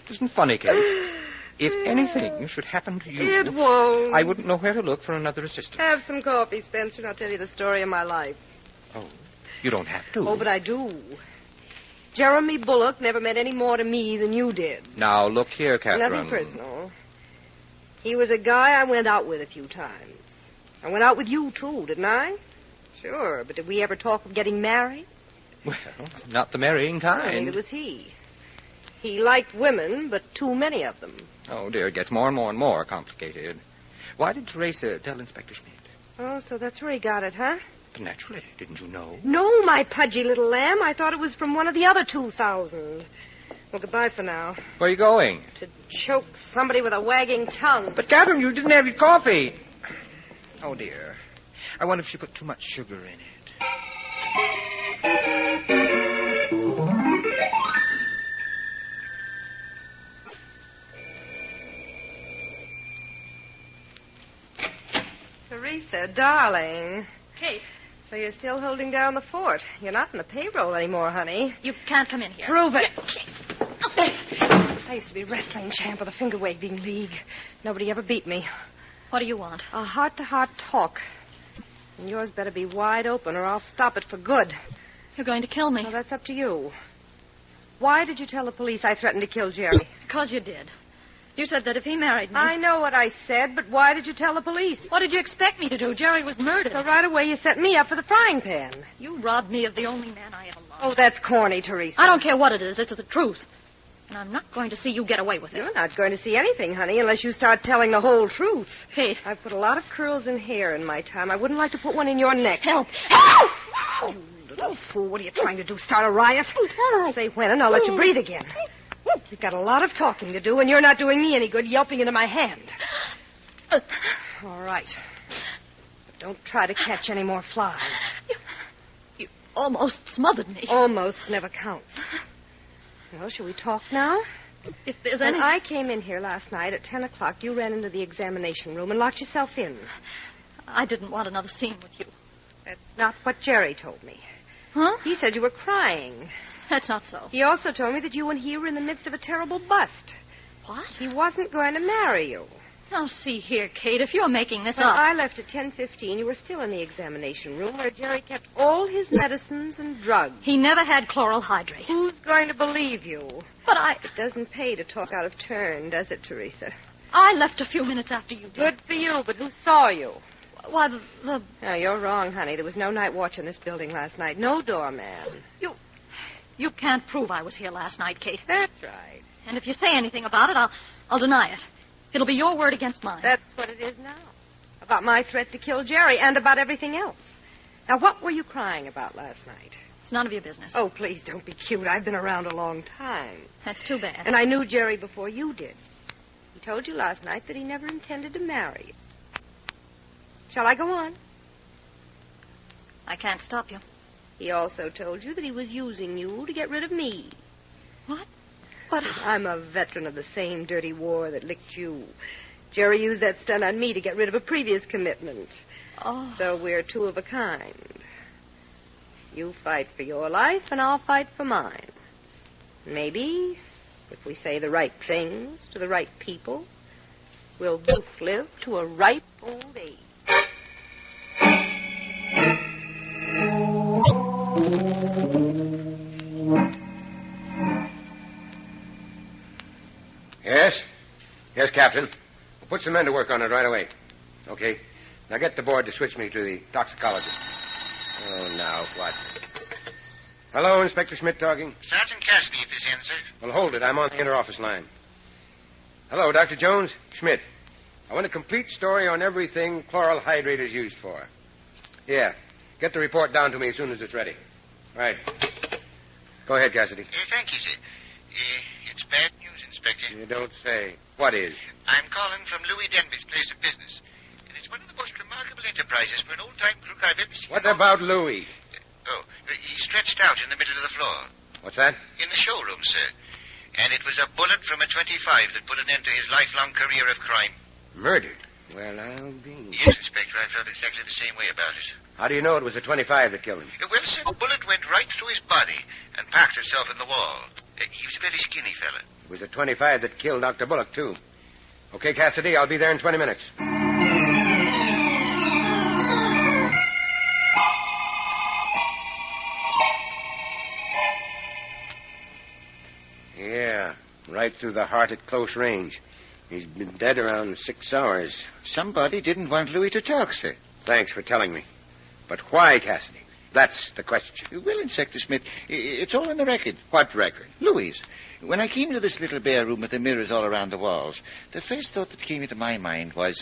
Isn't funny, Kate? If anything should happen to you... It won't. I wouldn't know where to look for another assistant. Have some coffee, Spencer, and I'll tell you the story of my life. Oh, you don't have to. Oh, but I do. Jeremy Bullock never meant any more to me than you did. Now, look here, Catherine. Nothing personal. He was a guy I went out with a few times. I went out with you, too, didn't I? Sure, but did we ever talk of getting married? Well, not the marrying kind. I mean, it was he. He liked women, but too many of them. Oh, dear, it gets more and more and more complicated. Why did Teresa tell Inspector Schmidt? Oh, so that's where he got it, huh? Naturally. Didn't you know? No, my pudgy little lamb. I thought it was from one of the other 2,000. Well, goodbye for now. Where are you going? To choke somebody with a wagging tongue. But, Catherine, you didn't have your coffee. Oh, dear. I wonder if she put too much sugar in it. Teresa, darling. Kate. So you're still holding down the fort. You're not in the payroll anymore, honey. You can't come in here. Prove it. I used to be wrestling champ of the finger waving league. Nobody ever beat me. What do you want? A heart-to-heart talk. And yours better be wide open or I'll stop it for good. You're going to kill me. Well, that's up to you. Why did you tell the police I threatened to kill Jerry? Because you did. You said that if he married me... I know what I said, but why did you tell the police? What did you expect me to do? Jerry was murdered. So right away you set me up for the frying pan. You robbed me of the only man I ever loved. Oh, that's corny, Teresa. I don't care what it is. It's the truth. And I'm not going to see you get away with it. You're not going to see anything, honey, unless you start telling the whole truth. Kate. I've put a lot of curls in hair in my time. I wouldn't like to put one in your neck. Help. Help! You little fool. What are you trying to do? Start a riot? Say when, and I'll let you breathe again. You've got a lot of talking to do, and you're not doing me any good yelping into my hand. All right. But don't try to catch any more flies. You almost smothered me. Almost never counts. Well, shall we talk now? If there's When any... I came in here last night at 10 o'clock, you ran into the examination room and locked yourself in. I didn't want another scene with you. That's not what Jerry told me. Huh? He said you were crying. That's not so. He also told me that you and he were in the midst of a terrible bust. What? He wasn't going to marry you. Now, see here, Kate, if you're making this When up... I left at 10:15, you were still in the examination room where Jerry kept all his medicines and drugs. He never had chloral hydrate. Who's going to believe you? But I... It doesn't pay to talk out of turn, does it, Teresa? I left a few minutes after you did. Good for you, but who saw you? Why, the... No, you're wrong, honey. There was no night watch in this building last night. No doorman. You can't prove I was here last night, Kate. That's right. And if you say anything about it, I'll deny it. It'll be your word against mine. That's what it is now. About my threat to kill Jerry and about everything else. Now, what were you crying about last night? It's none of your business. Oh, please don't be cute. I've been around a long time. That's too bad. And I knew Jerry before you did. He told you last night that he never intended to marry you. Shall I go on? I can't stop you. He also told you that he was using you to get rid of me. What? But I'm a veteran of the same dirty war that licked you. Jerry used that stunt on me to get rid of a previous commitment. Oh. So we're two of a kind. You fight for your life, and I'll fight for mine. Maybe, if we say the right things to the right people, we'll both live to a ripe old age. Yes? Yes, Captain. We'll put some men to work on it right away. Okay. Now get the board to switch me to the toxicologist. Oh, now what? Hello, Inspector Schmidt talking. Sergeant Cassidy at this end, sir. Well, hold it. I'm on the inter-office line. Hello, Dr. Jones. Schmidt. I want a complete story on everything chloral hydrate is used for. Yeah. Get the report down to me as soon as it's ready. Right. Go ahead, Cassidy. Thank you, sir. It's bad news, Inspector. You don't say. What is? I'm calling from Louis Denby's place of business. And it's one of the most remarkable enterprises for an old-time crook I've ever seen. What about Louis? He's stretched out in the middle of the floor. What's that? In the showroom, sir. And it was a bullet from a .25 that put an end to his lifelong career of crime. Murdered? Well, I'll be... Yes, Inspector, I felt exactly the same way about it. How do you know it was a .25 that killed him? Well, sir, the bullet went right through his body and packed itself in the wall. He was a very skinny fella. It was a .25 that killed Dr. Bullock, too. Okay, Cassidy, I'll be there in 20 minutes. Yeah, right through the heart at close range. He's been dead around 6 hours. Somebody didn't want Louis to talk, sir. Thanks for telling me. But why, Cassidy? That's the question. Well, Inspector Smith, it's all in the record. What record? Louise, when I came to this little bare room with the mirrors all around the walls, the first thought that came into my mind was,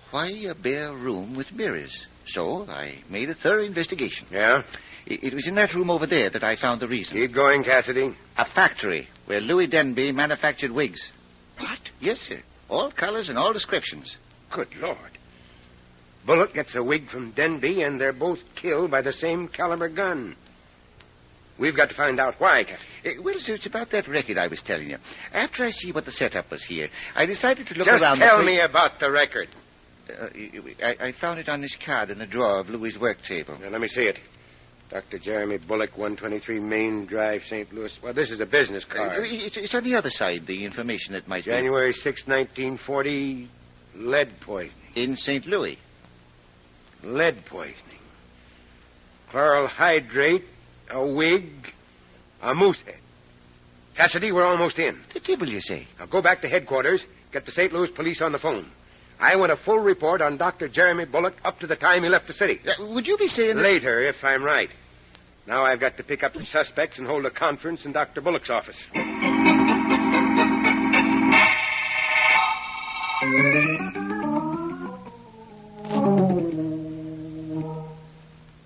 why a bare room with mirrors? So I made a thorough investigation. Yeah? It was in that room over there that I found the reason. Keep going, Cassidy. A factory where Louis Denby manufactured wigs. What? Yes, sir. All colors and all descriptions. Good Lord. Bullock gets a wig from Denby, and they're both killed by the same caliber gun. We've got to find out why, Cassidy. Well, sir, it's about that record I was telling you. After I see what the setup was here, I decided to look Just around... tell me about the record. I found it on this card in the drawer of Louis' work table. Now, let me see it. Dr. Jeremy Bullock, 123 Main Drive, St. Louis. Well, this is a business card. It's on the other side, the information that might January 6, 1940, lead poisoning. In St. Louis. Lead poisoning. Chloral hydrate, a wig, a moose head. Cassidy, we're almost in. The devil, you say? Now go back to headquarters, get the St. Louis police on the phone. I want a full report on Dr. Jeremy Bullock up to the time he left the city. Would you be saying that... Later, if I'm right. Now I've got to pick up the suspects and hold a conference in Dr. Bullock's office.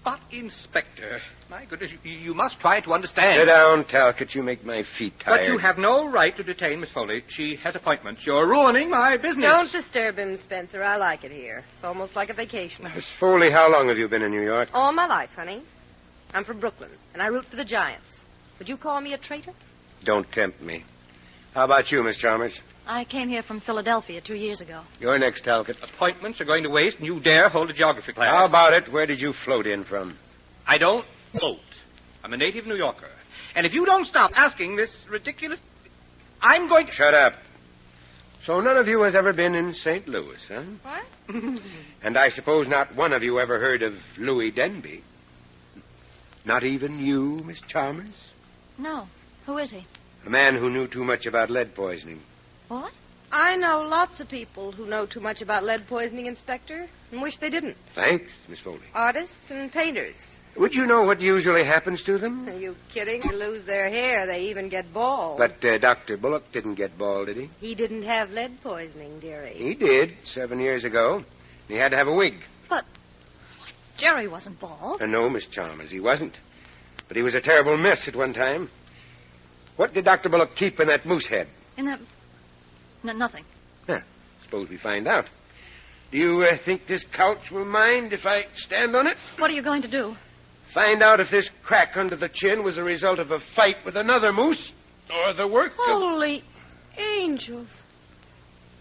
But, Inspector, my goodness, you must try to understand. Sit down, Talcott. You make my feet tired. But you have no right to detain Miss Foley. She has appointments. You're ruining my business. Don't disturb him, Spencer. I like it here. It's almost like a vacation. Miss Foley, how long have you been in New York? All my life, honey. I'm from Brooklyn, and I root for the Giants. Would you call me a traitor? Don't tempt me. How about you, Miss Chalmers? I came here from Philadelphia 2 years ago. You're next, Talcott. Appointments are going to waste, and you dare hold a geography class. How about it? Where did you float in from? I don't float. I'm a native New Yorker. And if you don't stop asking this ridiculous... I'm going to... Shut up. So none of you has ever been in St. Louis, huh? What? And I suppose not one of you ever heard of Louis Denby. Not even you, Miss Chalmers? No. Who is he? A man who knew too much about lead poisoning. What? I know lots of people who know too much about lead poisoning, Inspector, and wish they didn't. Thanks, Miss Foley. Artists and painters. Would you know what usually happens to them? Are you kidding? They lose their hair. They even get bald. But Dr. Bullock didn't get bald, did he? He didn't have lead poisoning, dearie. He did, 7 years ago. He had to have a wig. But Jerry wasn't bald. No, Miss Chalmers, he wasn't. But he was a terrible mess at one time. What did Dr. Bullock keep in that moose head? In the... nothing. Huh. Suppose we find out. Do you think this couch will mind if I stand on it? What are you going to do? Find out if this crack under the chin was a result of a fight with another moose or the work of... Holy angels.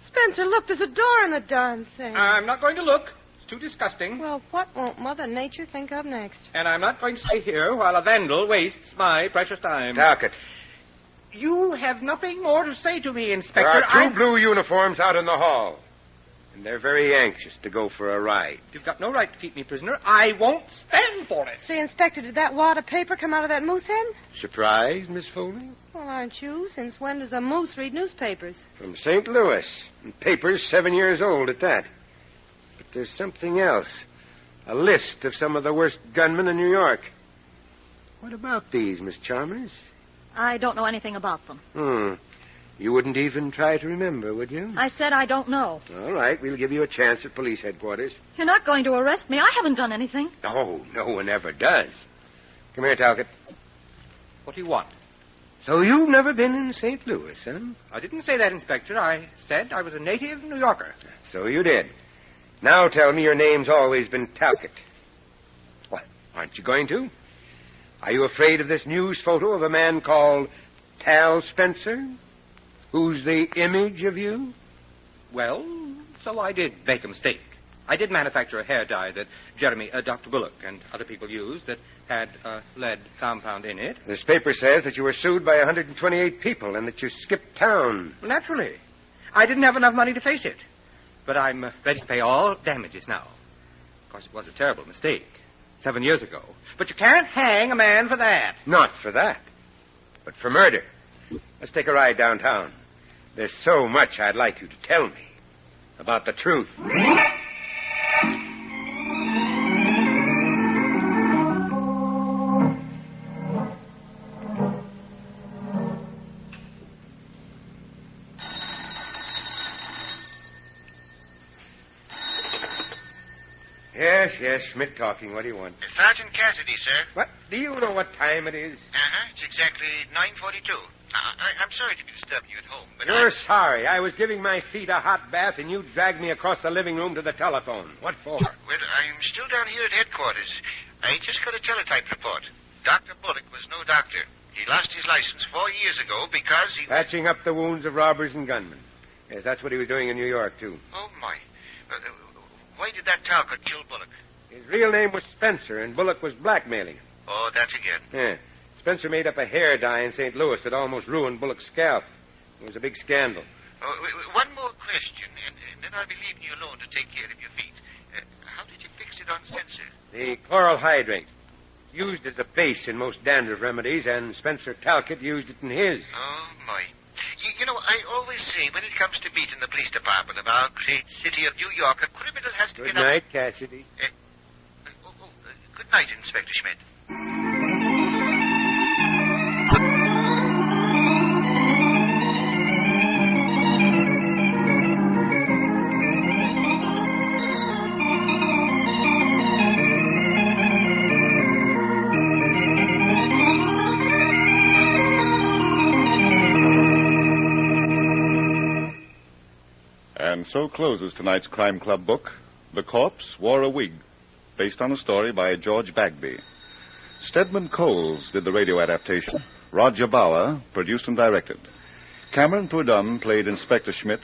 Spencer, look, there's a door in the darn thing. I'm not going to look. It's too disgusting. Well, what won't Mother Nature think of next? And I'm not going to stay here while a vandal wastes my precious time. Talcott. You have nothing more to say to me, Inspector. There are two blue uniforms out in the hall. And they're very anxious to go for a ride. You've got no right to keep me prisoner. I won't stand for it. Say, Inspector, did that wad of paper come out of that moose head? Surprised, Miss Foley? Well, aren't you? Since when does a moose read newspapers? From St. Louis. And papers 7 years old at that. But there's something else. A list of some of the worst gunmen in New York. What about these, Miss Chalmers? I don't know anything about them. You wouldn't even try to remember, would you? I said I don't know. All right, we'll give you a chance at police headquarters. You're not going to arrest me. I haven't done anything. Oh, no one ever does. Come here, Talcott. What do you want? So you've never been in St. Louis, huh? I didn't say that, Inspector. I said I was a native New Yorker. So you did. Now tell me your name's always been Talcott. What, aren't you going to? Are you afraid of this news photo of a man called Tal Spencer? Who's the image of you? Well, so I did make a mistake. I did manufacture a hair dye that Dr. Bullock and other people used that had a lead compound in it. This paper says that you were sued by 128 people and that you skipped town. Well, naturally. I didn't have enough money to face it. But I'm ready to pay all damages now. Of course, it was a terrible mistake 7 years ago. But you can't hang a man for that. Not for that, but for murder. Let's take a ride downtown. There's so much I'd like you to tell me about the truth. Yes, Schmidt talking. What do you want? Sergeant Cassidy, sir. What? Do you know what time it is? Uh-huh. It's exactly 9:42. I'm sorry to be disturbing you at home, but You're sorry. I was giving my feet a hot bath, and you dragged me across the living room to the telephone. What for? Well, I'm still down here at headquarters. I just got a teletype report. Dr. Bullock was no doctor. He lost his license 4 years ago because he... Patching up the wounds of robbers and gunmen. Yes, that's what he was doing in New York, too. Oh, my. Why did that Talcott kill Bullock? His real name was Spencer, and Bullock was blackmailing him. Oh, that again. Yeah. Spencer made up a hair dye in St. Louis that almost ruined Bullock's scalp. It was a big scandal. One more question, and then I'll be leaving you alone to take care of your feet. How did you fix it on Spencer? The chloral hydrate. Used as a base in most dandruff remedies, and Spencer Talcott used it in his. Oh, my. You know, I always say when it comes to beating the police department of our great city of New York, a criminal has to Good get up... night, Cassidy. Good night, Inspector Schmidt. And so closes tonight's Crime Club book, The Corpse Wore a Wig, based on a story by George Bagby. Stedman Coles did the radio adaptation. Roger Bauer produced and directed. Cameron Prudhomme played Inspector Schmidt.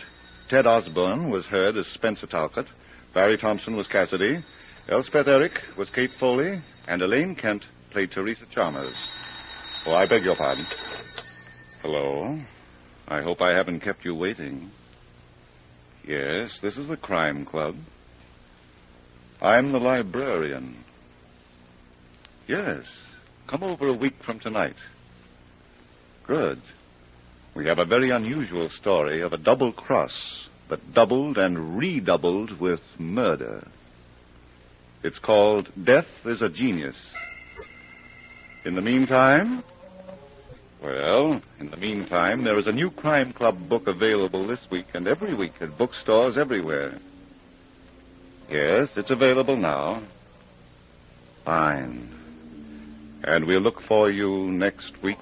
Ted Osborne was heard as Spencer Talcott. Barry Thompson was Cassidy. Elspeth Eric was Kate Foley. And Elaine Kent played Teresa Chalmers. Oh, I beg your pardon. Hello. I hope I haven't kept you waiting. Yes, this is the Crime Club. I'm the librarian. Yes, come over a week from tonight. Good. We have a very unusual story of a double cross that doubled and redoubled with murder. It's called Death is a Genius. In the meantime, there is a new Crime Club book available this week and every week at bookstores everywhere. Yes, it's available now. Fine. And we'll look for you next week.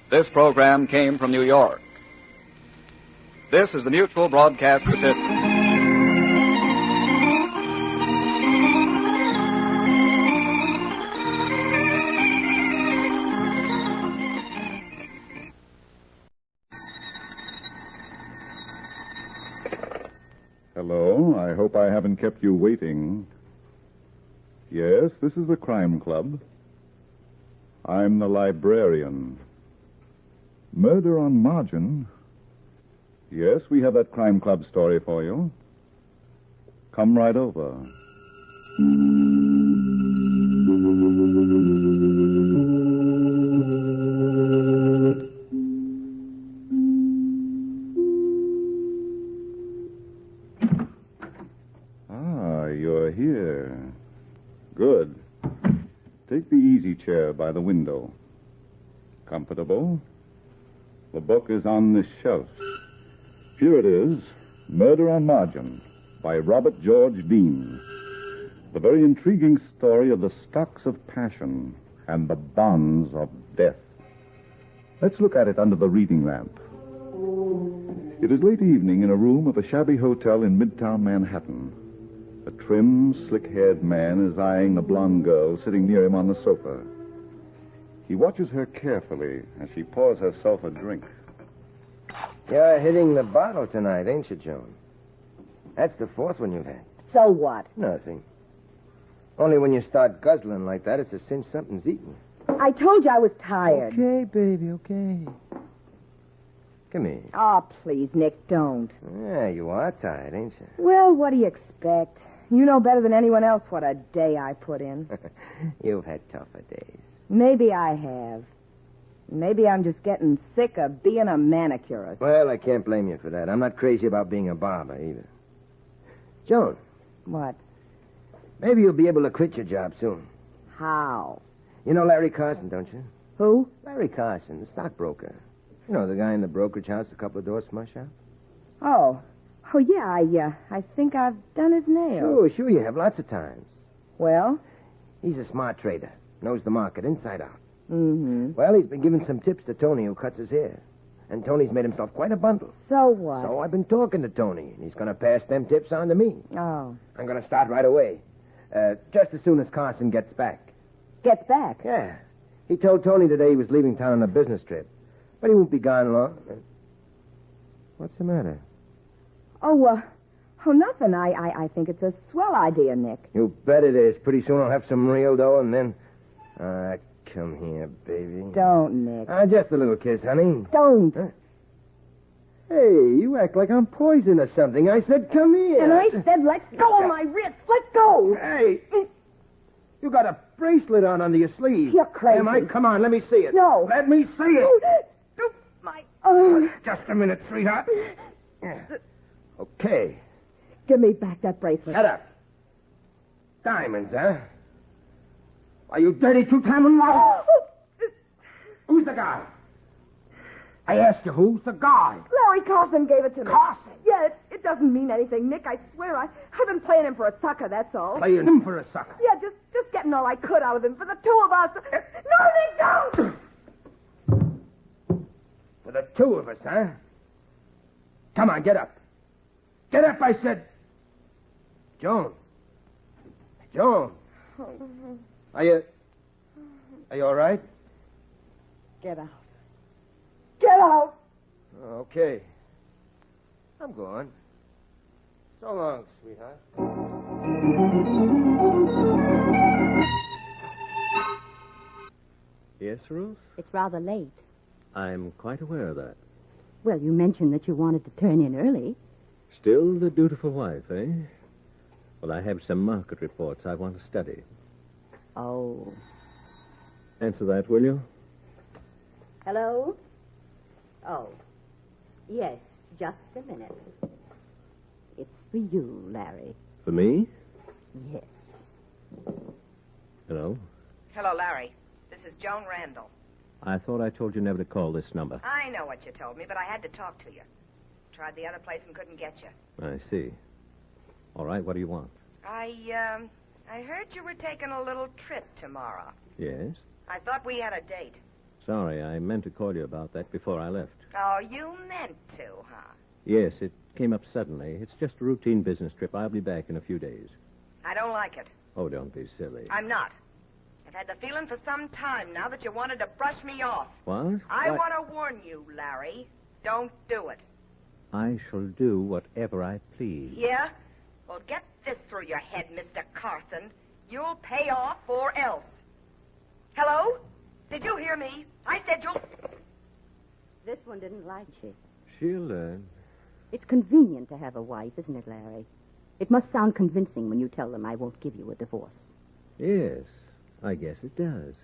This program came from New York. This is the Mutual Broadcasting System. Hello, I hope I haven't kept you waiting. Yes, this is the Crime Club. I'm the librarian. Murder on Margin? Yes, we have that Crime Club story for you. Come right over. Ah, you're here. Good. Take the easy chair by the window. Comfortable? The book is on this shelf. Here it is, Murder on Margin, by Robert George Dean. The very intriguing story of the stocks of passion and the bonds of death. Let's look at it under the reading lamp. It is late evening in a room of a shabby hotel in Midtown Manhattan. A trim, slick-haired man is eyeing the blonde girl sitting near him on the sofa. He watches her carefully as she pours herself a drink. You're hitting the bottle tonight, ain't you, Joan? That's the fourth one you've had. So what? Nothing. Only when you start guzzling like that, it's a cinch something's eating you. I told you I was tired. Okay, baby, okay. Come here. Oh, please, Nick, don't. Yeah, you are tired, ain't you? Well, what do you expect? You know better than anyone else what a day I put in. You've had tougher days. Maybe I have. Maybe I'm just getting sick of being a manicurist. Well, I can't blame you for that. I'm not crazy about being a barber, either. Joan. What? Maybe you'll be able to quit your job soon. How? You know Larry Carson, don't you? Who? Larry Carson, the stockbroker. You know, the guy in the brokerage house a couple of doors from our shop? Oh. Oh, yeah, I think I've done his nails. Sure, you have lots of times. Well? He's a smart trader. Knows the market inside out. Mm-hmm. Well, he's been giving some tips to Tony, who cuts his hair. And Tony's made himself quite a bundle. So what? So I've been talking to Tony, and he's going to pass them tips on to me. Oh. I'm going to start right away. Just as soon as Carson gets back. Gets back? Yeah. He told Tony today he was leaving town on a business trip. But he won't be gone long. What's the matter? Oh, nothing. I think it's a swell idea, Nick. You bet it is. Pretty soon I'll have some real dough, and then... come here, baby. Don't, Nick. Just a little kiss, honey. Don't. Hey, you act like I'm poison or something. I said, come here. And I said, let's go on my wrist. Let's go. Hey, you got a bracelet on under your sleeve. You're crazy. Am I? Come on, let me see it. No. Let me see it. My... Just a minute, sweetheart. Okay. Give me back that bracelet. Shut up. Diamonds, huh? Are you dirty two-timing now? Who's the guy? I asked you, who's the guy? Larry Carson gave it to me. Carson? Yeah, it doesn't mean anything, Nick. I swear I've been playing him for a sucker, that's all. Playing him for a sucker? Yeah, just getting all I could out of him for the two of us. No, Nick, don't! For the two of us, huh? Come on, get up. Get up, I said. Joan. Joan. Are you all right? Get out. Get out! Okay. I'm going. So long, sweetheart. Yes, Ruth? It's rather late. I'm quite aware of that. Well, you mentioned that you wanted to turn in early. Still the dutiful wife, eh? Well, I have some market reports I want to study. Oh. Answer that, will you? Hello? Oh. Yes, just a minute. It's for you, Larry. For me? Yes. Hello? Hello, Larry. This is Joan Randall. I thought I told you never to call this number. I know what you told me, but I had to talk to you. Tried the other place and couldn't get you. I see. All right, what do you want? I heard you were taking a little trip tomorrow. Yes? I thought we had a date. Sorry, I meant to call you about that before I left. Oh, you meant to, huh? Yes, it came up suddenly. It's just a routine business trip. I'll be back in a few days. I don't like it. Oh, don't be silly. I'm not. I've had the feeling for some time now that you wanted to brush me off. What? I want to warn you, Larry. Don't do it. I shall do whatever I please. Yeah? Well, get this through your head, Mr. Carson. You'll pay off or else. Hello? Did you hear me? I said you'll... This one didn't like you. She'll learn. It's convenient to have a wife, isn't it, Larry? It must sound convincing when you tell them I won't give you a divorce. Yes, I guess it does.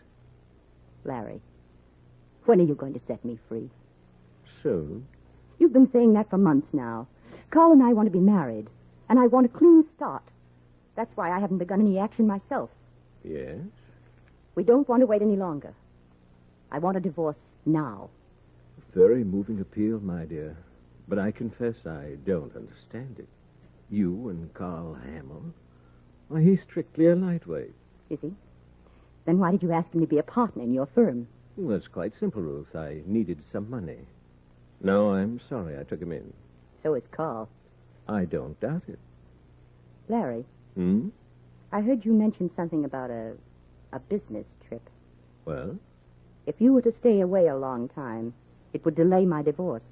Larry, when are you going to set me free? Soon. You've been saying that for months now. Carl and I want to be married, and I want a clean start. That's why I haven't begun any action myself. Yes? We don't want to wait any longer. I want a divorce now. Very moving appeal, my dear. But I confess I don't understand it. You and Carl Hamill? Why, he's strictly a lightweight. Is he? Then why did you ask him to be a partner in your firm? Well, that's quite simple, Ruth. I needed some money. No, I'm sorry I took him in. So is Carl. I don't doubt it. Larry. Hmm? I heard you mention something about a business trip. Well? If you were to stay away a long time, it would delay my divorce.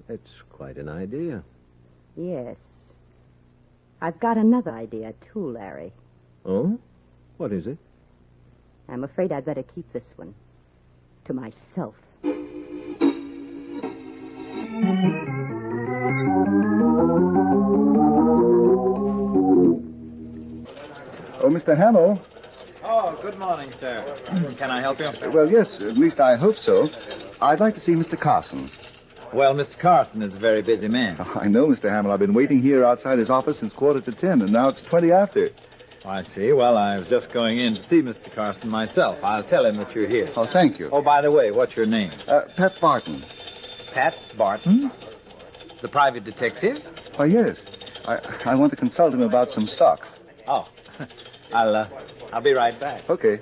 That's quite an idea. Yes. I've got another idea, too, Larry. Oh? What is it? I'm afraid I'd better keep this one to myself. Mr. Hamill. Oh, good morning, sir. Can I help you? Well, yes, at least I hope so. I'd like to see Mr. Carson. Well, Mr. Carson is a very busy man. Oh, I know, Mr. Hamill. I've been waiting here outside his office since 10:15, and now it's 20 after. I see. Well, I was just going in to see Mr. Carson myself. I'll tell him that you're here. Oh, thank you. Oh, by the way, what's your name? Pat Barton. Pat Barton? The private detective? Oh, yes. I want to consult him about some stocks. Oh, I'll be right back. Okay.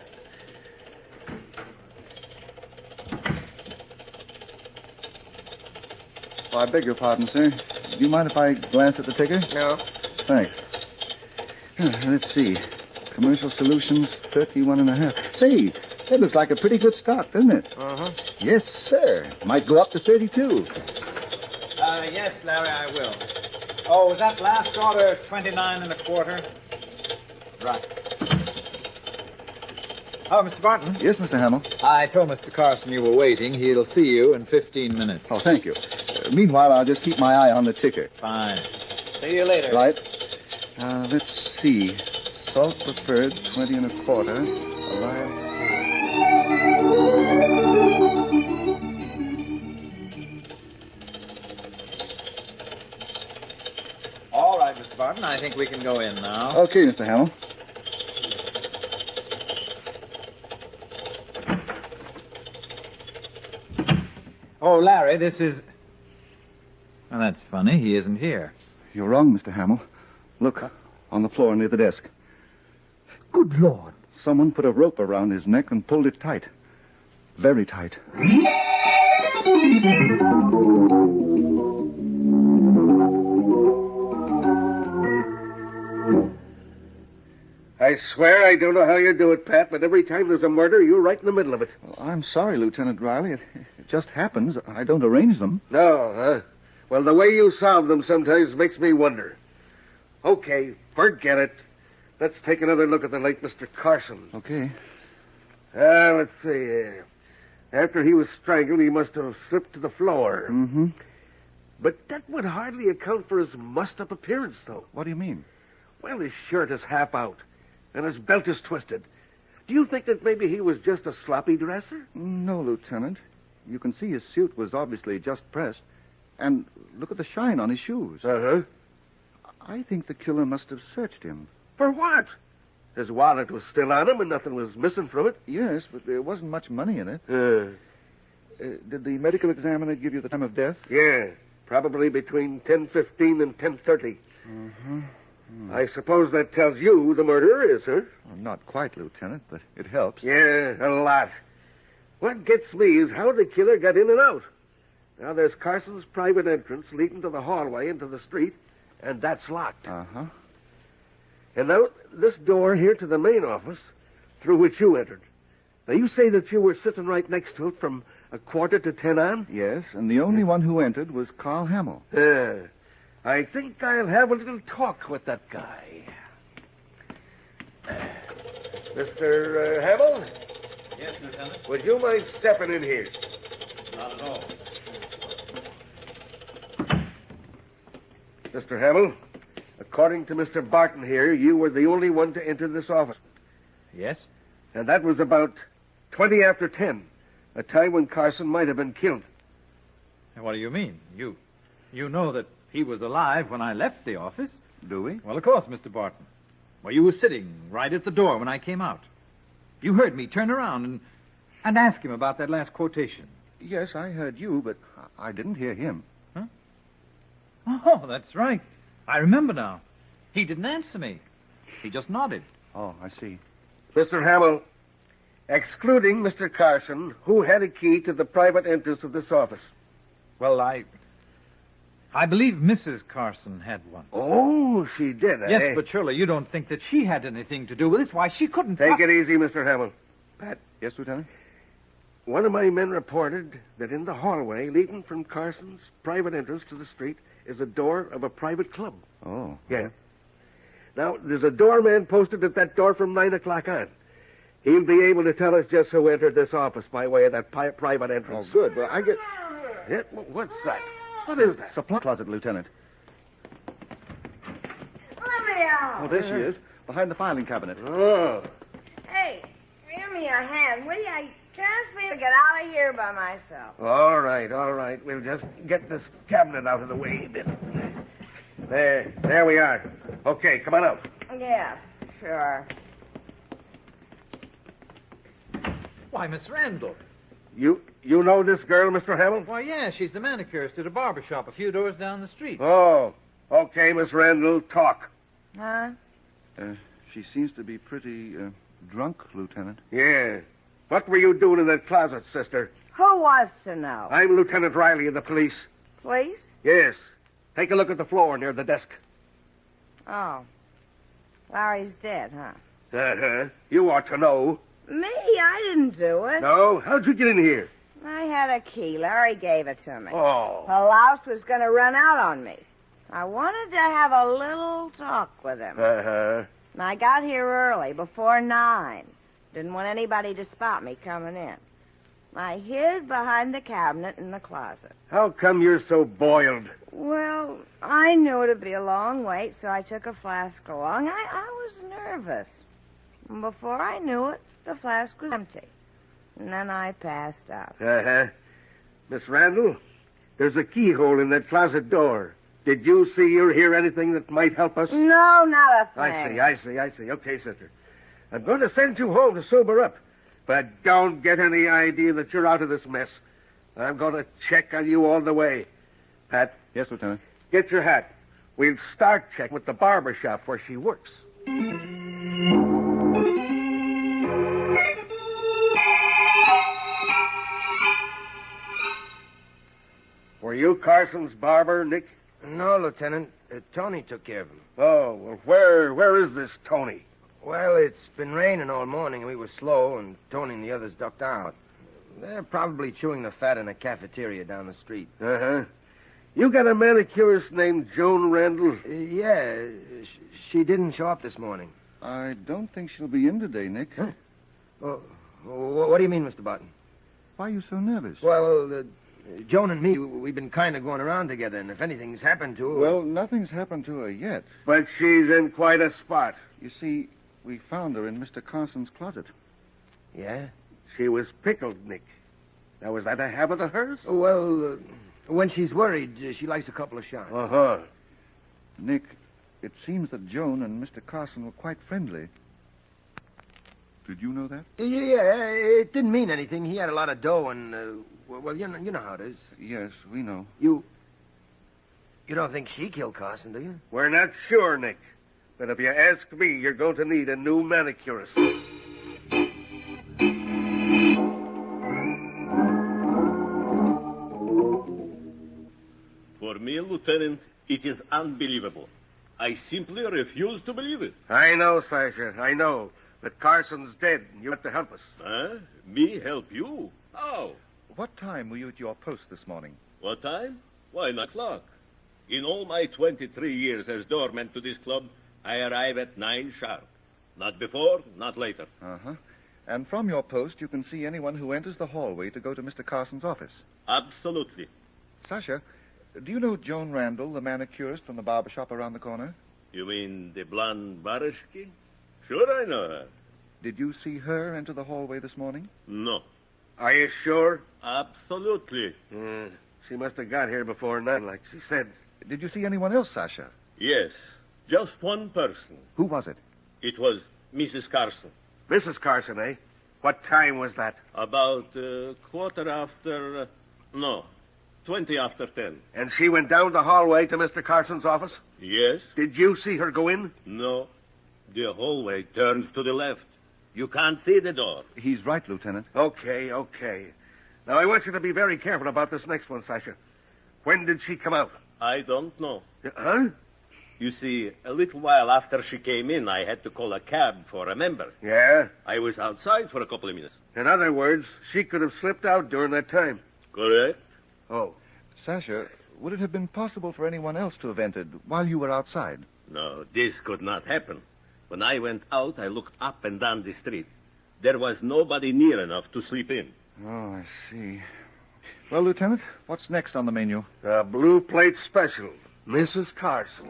Oh, I beg your pardon, sir. Do you mind if I glance at the ticker? No. Thanks. Let's see. Commercial Solutions, 31.5. Say, that looks like a pretty good stock, doesn't it? Uh-huh. Yes, sir. Might go up to 32. Yes, Larry, I will. Oh, was that last order 29.25? Right. Oh, Mr. Barton? Yes, Mr. Hamill. I told Mr. Carson you were waiting. He'll see you in 15 minutes. Oh, thank you. Meanwhile, I'll just keep my eye on the ticker. Fine. See you later. Right. Let's see. Salt preferred, 20.25. Elias. All right, Mr. Barton. I think we can go in now. Okay, Mr. Hamill. Oh, Larry, this is... Well, that's funny. He isn't here. You're wrong, Mr. Hamill. Look, on the floor near the desk. Good Lord. Someone put a rope around his neck and pulled it tight. Very tight. I swear I don't know how you do it, Pat, but every time there's a murder, you're right in the middle of it. Well, I'm sorry, Lieutenant Riley. It just happens. I don't arrange them. No, huh? Well, the way you solve them sometimes makes me wonder. Okay, forget it. Let's take another look at the late Mr. Carson. Okay. Let's see. After he was strangled, he must have slipped to the floor. Mm-hmm. But that would hardly account for his mussed-up appearance, though. What do you mean? Well, his shirt is half out, and his belt is twisted. Do you think that maybe he was just a sloppy dresser? No, Lieutenant. You can see his suit was obviously just pressed. And look at the shine on his shoes. Uh-huh. I think the killer must have searched him. For what? His wallet was still on him and nothing was missing from it. Yes, but there wasn't much money in it. Did the medical examiner give you the time of death? Yeah, probably between 10:15 and 10:30. Mm-hmm. I suppose that tells you who the murderer is, huh? Well, not quite, Lieutenant, but it helps. Yeah, a lot. What gets me is how the killer got in and out. Now, there's Carson's private entrance leading to the hallway into the street, and that's locked. Uh-huh. And now, this door here to the main office, through which you entered. Now, you say that you were sitting right next to it from 9:45 on? Yes, and the only one who entered was Carl Hamill. I think I'll have a little talk with that guy. Mr. Hamill? Yes, Lieutenant. Would you mind stepping in here? Not at all. Mr. Hamill, according to Mr. Barton here, you were the only one to enter this office. Yes? And that was about 20 after 10, a time when Carson might have been killed. What do you mean? You know that he was alive when I left the office. Do we? Well, of course, Mr. Barton. Well, you were sitting right at the door when I came out. You heard me turn around and ask him about that last quotation. Yes, I heard you, but I didn't hear him. Huh? Oh, that's right. I remember now. He didn't answer me. He just nodded. Oh, I see. Mr. Hamill, excluding Mr. Carson, who had a key to the private entrance of this office? Well, I believe Mrs. Carson had one. Oh, she did, eh? Yes, but surely you don't think that she had anything to do with this. Why, she couldn't... Take it easy, Mr. Hamill. Pat? Yes, Lieutenant? One of my men reported that in the hallway leading from Carson's private entrance to the street is a door of a private club. Oh. Yeah. Now, there's a doorman posted at that door from 9 o'clock on. He'll be able to tell us just who entered this office by way of that private entrance. Oh, good. Well, I get... Yeah, what's that? What is that? Supply closet, Lieutenant. Let me out. Oh, there she is. behind the filing cabinet. Oh. Hey, give me a hand, will you? I can't seem to get out of here by myself. All right, all right. We'll just get this cabinet out of the way a bit. There we are. Okay, come on out. Yeah, sure. Why, Miss Randall. You know this girl, Mr. Hamill? Why, yeah, she's the manicurist at a barber shop a few doors down the street. Oh, okay, Miss Randall, talk. Huh? She seems to be pretty drunk, Lieutenant. Yeah. What were you doing in that closet, sister? Who wants to know? I'm Lieutenant Riley of the police. Please? Yes. Take a look at the floor near the desk. Oh. Larry's dead, huh? Uh-huh. You ought to know. Me? I didn't do it. No? How'd you get in here? I had a key. Larry gave it to me. Oh. The louse was going to run out on me. I wanted to have a little talk with him. Uh-huh. And I got here early, before 9. Didn't want anybody to spot me coming in. I hid behind the cabinet in the closet. How come you're so boiled? Well, I knew it'd be a long wait, so I took a flask along. I was nervous. And before I knew it, the flask was empty. And then I passed out. Uh-huh. Miss Randall, there's a keyhole in that closet door. Did you see or hear anything that might help us? No, not a thing. I see. Okay, sister. I'm going to send you home to sober up. But don't get any idea that you're out of this mess. I'm going to check on you all the way. Pat? Yes, Lieutenant. Get your hat. We'll start checking with the barber shop where she works. Were you Carson's barber, Nick? No, Lieutenant. Tony took care of him. Oh, well, where is this Tony? Well, it's been raining all morning, and we were slow, and Tony and the others ducked out. They're probably chewing the fat in a cafeteria down the street. Uh-huh. You got a manicurist named Joan Randall? Yeah, she didn't show up this morning. I don't think she'll be in today, Nick. Huh? Well, what do you mean, Mr. Barton? Why are you so nervous? Well, Joan and me, we've been kind of going around together, and if anything's happened to her... Well, nothing's happened to her yet. But she's in quite a spot. You see, we found her in Mr. Carson's closet. Yeah? She was pickled, Nick. Now, was that a habit of hers? Well, when she's worried, she likes a couple of shots. Uh-huh. Nick, it seems that Joan and Mr. Carson were quite friendly. Did you know that? Yeah, it didn't mean anything. He had a lot of dough, and, well, you know how it is. Yes, we know. You don't think she killed Carson, do you? We're not sure, Nick. But if you ask me, you're going to need a new manicurist. For me, Lieutenant, it is unbelievable. I simply refuse to believe it. I know, Sasha, I know. But Carson's dead, and you have to help us. Huh? Me help you? How? What time were you at your post this morning? What time? Why, 9 o'clock. In all my 23 years as doorman to this club, I arrive at 9 sharp. Not before, not later. Uh-huh. And from your post, you can see anyone who enters the hallway to go to Mr. Carson's office. Absolutely. Sasha, do you know Joan Randall, the manicurist from the barber shop around the corner? You mean the blonde Barishki? Sure, I know her. Did you see her enter the hallway this morning? No. Are you sure? Absolutely. She must have got here before 9, like she said. Did you see anyone else, Sasha? Yes. Just one person. Who was it? It was Mrs. Carson. Mrs. Carson, eh? What time was that? About 20 after 10. And she went down the hallway to Mr. Carson's office? Yes. Did you see her go in? No. The hallway turns to the left. You can't see the door. He's right, Lieutenant. Okay. Now, I want you to be very careful about this next one, Sasha. When did she come out? I don't know. Huh? You see, a little while after she came in, I had to call a cab for a member. Yeah? I was outside for a couple of minutes. In other words, she could have slipped out during that time. Correct. Oh. Sasha, would it have been possible for anyone else to have entered while you were outside? No, this could not happen. When I went out, I looked up and down the street. There was nobody near enough to sleep in. Oh, I see. Well, Lieutenant, what's next on the menu? A blue plate special. Mrs. Carson.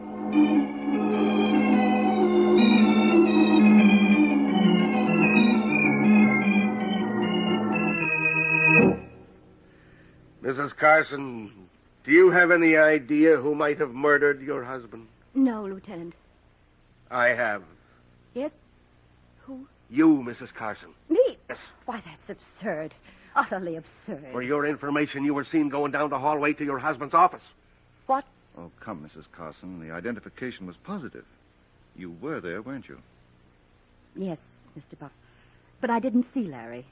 Mrs. Carson, do you have any idea who might have murdered your husband? No, Lieutenant. I have. Yes? Who? You, Mrs. Carson. Me? Yes. Why, that's absurd. Utterly absurd. For your information, you were seen going down the hallway to your husband's office. What? Oh, come, Mrs. Carson. The identification was positive. You were there, weren't you? Yes, Mr. Buck. But I didn't see Larry.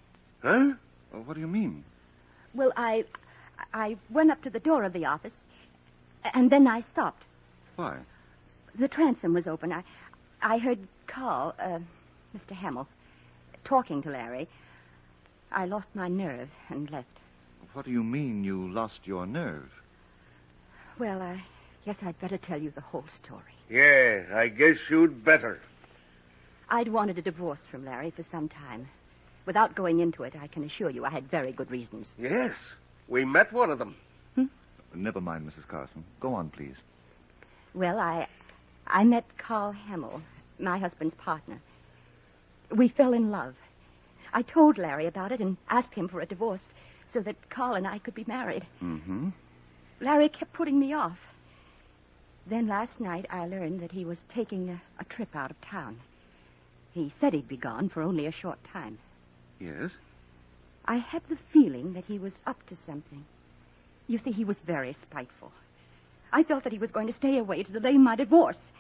Huh? Oh, what do you mean? Well, I went up to the door of the office, and then I stopped. Why? The transom was open. I heard Carl, Mr. Hamill, talking to Larry. I lost my nerve and left. What do you mean you lost your nerve? Well, I guess I'd better tell you the whole story. Yeah, I guess you'd better. I'd wanted a divorce from Larry for some time. Without going into it, I can assure you I had very good reasons. Yes, we met one of them. Never mind, Mrs. Carson. Go on, please. Well, I met Carl Hamill, my husband's partner. We fell in love. I told Larry about it and asked him for a divorce so that Carl and I could be married. Mm-hmm. Larry kept putting me off. Then last night I learned that he was taking a trip out of town. He said he'd be gone for only a short time. Yes? I had the feeling that he was up to something. You see, he was very spiteful. I felt that he was going to stay away to delay my divorce.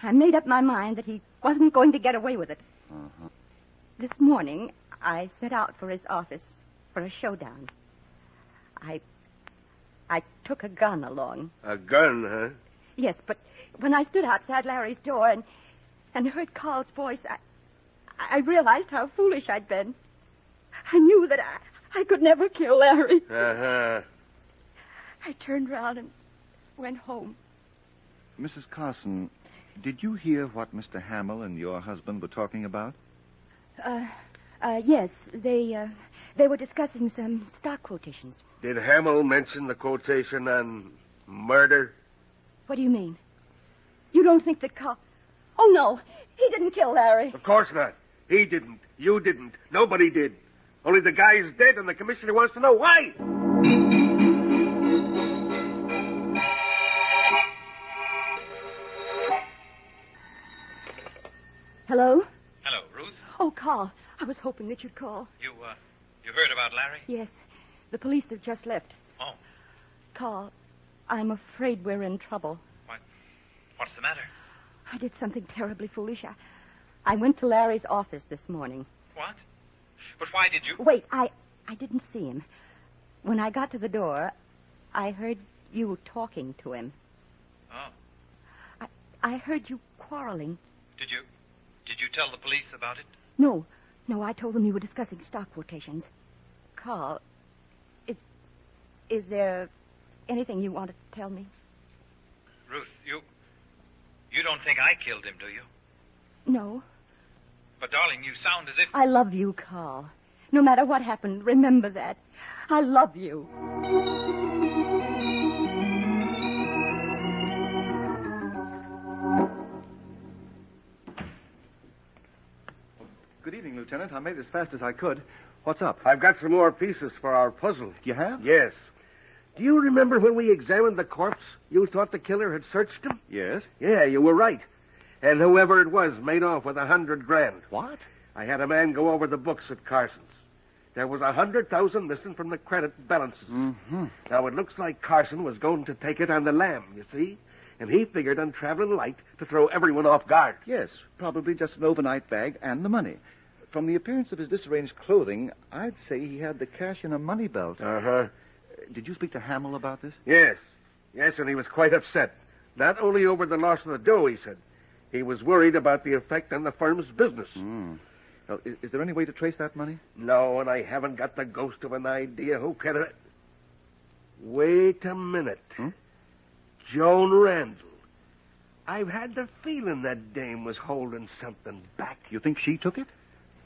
I made up my mind that he wasn't going to get away with it. Uh-huh. This morning, I set out for his office for a showdown. I took a gun along. A gun, huh? Yes, but when I stood outside Larry's door and heard Carl's voice, I realized how foolish I'd been. I knew that I could never kill Larry. Uh-huh. I turned round and went home. Mrs. Carson, did you hear what Mr. Hamill and your husband were talking about? Yes, they were discussing some stock quotations. Did Hamill mention the quotation on murder? What do you mean? You don't think that Carl... Oh, no, he didn't kill Larry. Of course not. He didn't. You didn't. Nobody did. Only the guy's dead, and the commissioner wants to know why. Hello? Hello, Ruth. Oh, Carl, I was hoping that you'd call. You heard about Larry? Yes, the police have just left. Oh. Carl, I'm afraid we're in trouble. What's the matter? I did something terribly foolish. I went to Larry's office this morning. What? But why did you... Wait, I didn't see him. When I got to the door, I heard you talking to him. Oh. I heard you quarreling. Did you tell the police about it? No, I told them you were discussing stock quotations. Carl, is there anything you want to tell me? Ruth, you don't think I killed him, do you? No. But, darling, you sound as if... I love you, Carl. No matter what happened, remember that. I love you. Good evening, Lieutenant. I made it as fast as I could. What's up? I've got some more pieces for our puzzle. You have? Yes. Do you remember when we examined the corpse? You thought the killer had searched him? Yes. Yeah, you were right. And whoever it was made off with $100,000. What? I had a man go over the books at Carson's. There was $100,000 missing from the credit balances. Mm-hmm. Now, it looks like Carson was going to take it on the lam, you see? And he figured on traveling light to throw everyone off guard. Yes, probably just an overnight bag and the money. From the appearance of his disarranged clothing, I'd say he had the cash in a money belt. Uh-huh. Did you speak to Hamill about this? Yes. Yes, and he was quite upset. Not only over the loss of the dough, he said. He was worried about the effect on the firm's business. Well, is there any way to trace that money? No, and I haven't got the ghost of an idea who can... Wait a minute. Joan Randall. I've had the feeling that dame was holding something back. You think she took it?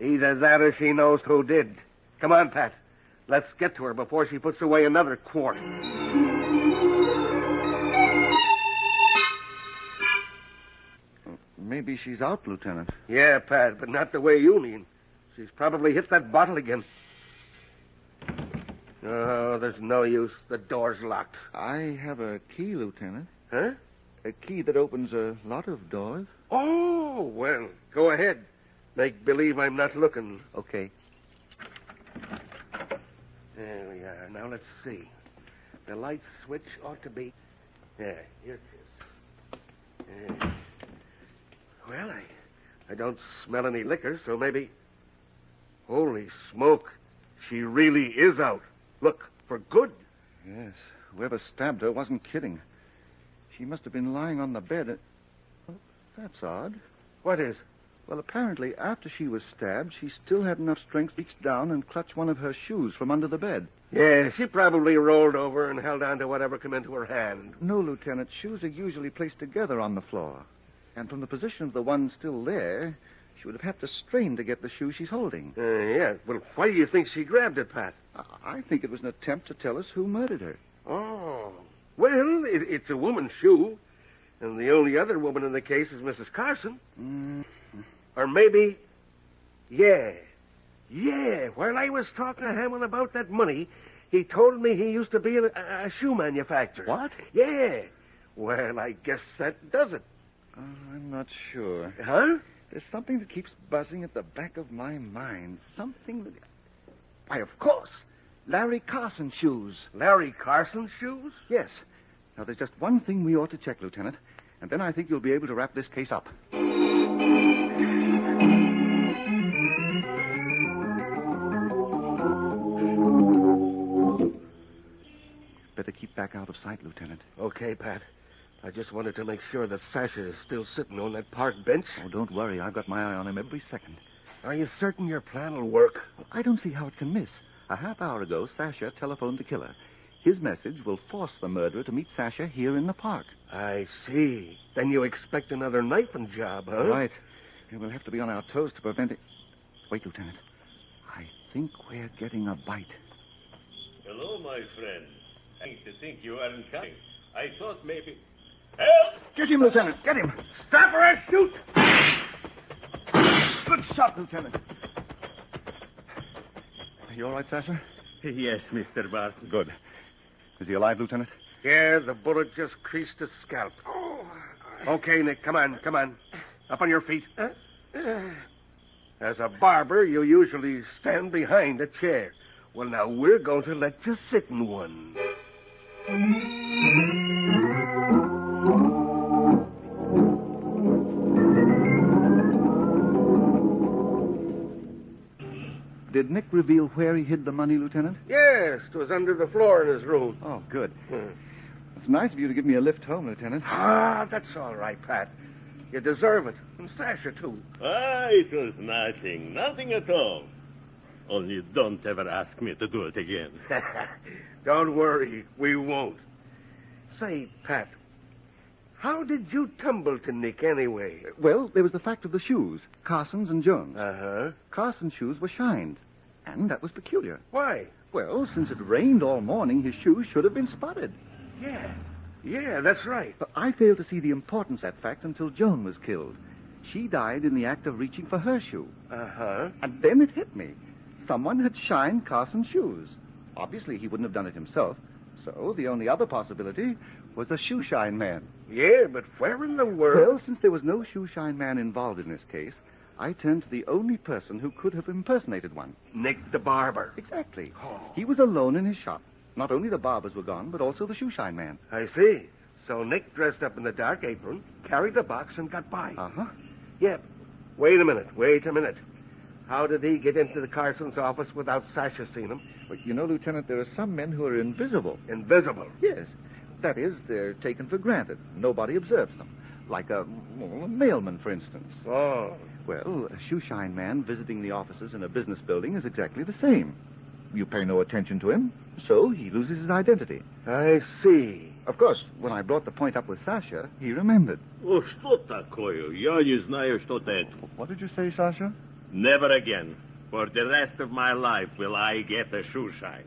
Either that or she knows who did. Come on, Pat. Let's get to her before she puts away another quart. Maybe she's out, Lieutenant. Yeah, Pat, but not the way you mean. She's probably hit that bottle again. Oh, there's no use. The door's locked. I have a key, Lieutenant. Huh? A key that opens a lot of doors. Oh, well, go ahead. Make believe I'm not looking. Okay. There we are. Now, let's see. The light switch ought to be... Yeah, here it is. Well, I don't smell any liquor, so maybe... Holy smoke. She really is out. Look, for good. Yes. Whoever stabbed her wasn't kidding. She must have been lying on the bed. Oh, that's odd. What is? Well, apparently, after she was stabbed, she still had enough strength to reach down and clutch one of her shoes from under the bed. Yeah, she probably rolled over and held on to whatever came into her hand. No, Lieutenant. Shoes are usually placed together on the floor. And from the position of the one still there, she would have had to strain to get the shoe she's holding. Yeah. Well, why do you think she grabbed it, Pat? I think it was an attempt to tell us who murdered her. Oh. Well, it's a woman's shoe. And the only other woman in the case is Mrs. Carson. Or maybe... Yeah. While I was talking to Hammond about that money, he told me he used to be a shoe manufacturer. What? Yeah. Well, I guess that does it. I'm not sure. Huh? There's something that keeps buzzing at the back of my mind. Something that... Why, of course. Larry Carson's shoes. Larry Carson's shoes? Yes. Now, there's just one thing we ought to check, Lieutenant, and then I think you'll be able to wrap this case up. Better keep back out of sight, Lieutenant. Okay, Pat. I just wanted to make sure that Sasha is still sitting on that park bench. Oh, don't worry. I've got my eye on him every second. Are you certain your plan will work? Well, I don't see how it can miss. A half hour ago, Sasha telephoned the killer. His message will force the murderer to meet Sasha here in the park. I see. Then you expect another knifing job, huh? Right. And we'll have to be on our toes to prevent it. Wait, Lieutenant. I think we're getting a bite. Hello, my friend. I think you aren't coming. I thought maybe... Help! Get him, Lieutenant. Get him. Stop or I shoot! Good shot, Lieutenant. Are you all right, Sasha? Yes, Mr. Bart. Good. Is he alive, Lieutenant? Yeah, the bullet just creased his scalp. Okay, Nick, come on. Up on your feet. As a barber, you usually stand behind a chair. Well, now, we're going to let you sit in one. Did Nick reveal where he hid the money, Lieutenant? Yes, it was under the floor in his room. Oh, good. It's nice of you to give me a lift home, Lieutenant. That's all right, Pat. You deserve it. And Sasha, too. It was nothing at all. Only don't ever ask me to do it again. Don't worry, we won't. Say, Pat, how did you tumble to Nick anyway? Well, there was the fact of the shoes, Carson's and Jones'. Uh-huh. Carson's shoes were shined, and that was peculiar. Why? Well, since it rained all morning, his shoes should have been spotted. Yeah, that's right. But I failed to see the importance of that fact until Joan was killed. She died in the act of reaching for her shoe. Uh-huh. And then it hit me. Someone had shined Carson's shoes. Obviously, he wouldn't have done it himself. So the only other possibility was a shoe shine man. Yeah, but where in the world? Well, since there was no shoe shine man involved in this case, I turned to the only person who could have impersonated one. Nick the barber. Exactly. Oh. He was alone in his shop. Not only the barbers were gone, but also the shoe shine man. I see. So Nick dressed up in the dark apron, carried the box, and got by. Uh-huh. Yeah. Wait a minute. How did he get into the Carson's office without Sasha seeing him? Well, you know, Lieutenant, there are some men who are invisible. Invisible? Yes. That is, they're taken for granted. Nobody observes them. Like a mailman, for instance. Oh. Well, a shoe shine man visiting the offices in a business building is exactly the same. You pay no attention to him, so he loses his identity. I see. Of course, when I brought the point up with Sasha, he remembered. Oh, что такое? Я не знаю, что это. What did you say, Sasha? Never again. For the rest of my life will I get a shoe shine.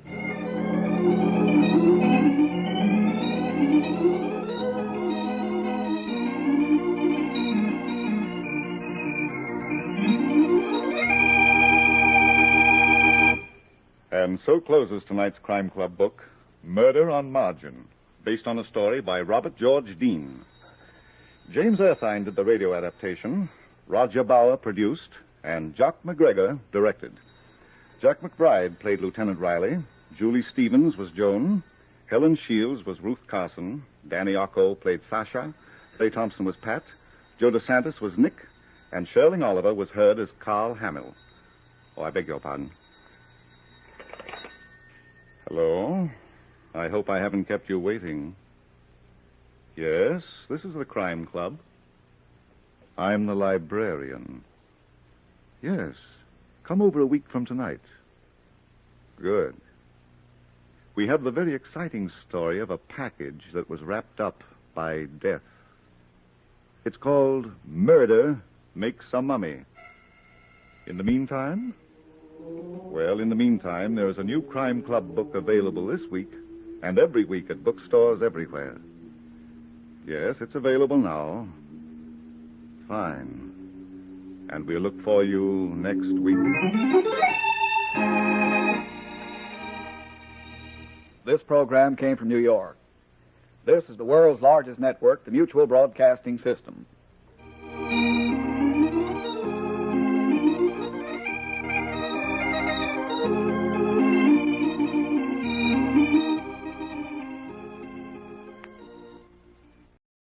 And And so closes tonight's Crime Club book, Murder on Margin, based on a story by Robert George Dean. James Erthine did the radio adaptation, Roger Bauer produced, and Jock McGregor directed. Jack McBride played Lieutenant Riley, Julie Stevens was Joan, Helen Shields was Ruth Carson, Danny Ocko played Sasha, Clay Thompson was Pat, Joe DeSantis was Nick, and Sherling Oliver was heard as Carl Hamill. Oh, I beg your pardon. Hello? I hope I haven't kept you waiting. Yes, this is the Crime Club. I'm the librarian. Yes, come over a week from tonight. Good. We have the very exciting story of a package that was wrapped up by death. It's called Murder Makes a Mummy. In the meantime? Well, in the meantime, there's a new Crime Club book available this week and every week at bookstores everywhere. Yes, it's available now. Fine. And we'll look for you next week. This program came from New York. This is the world's largest network, the Mutual Broadcasting System.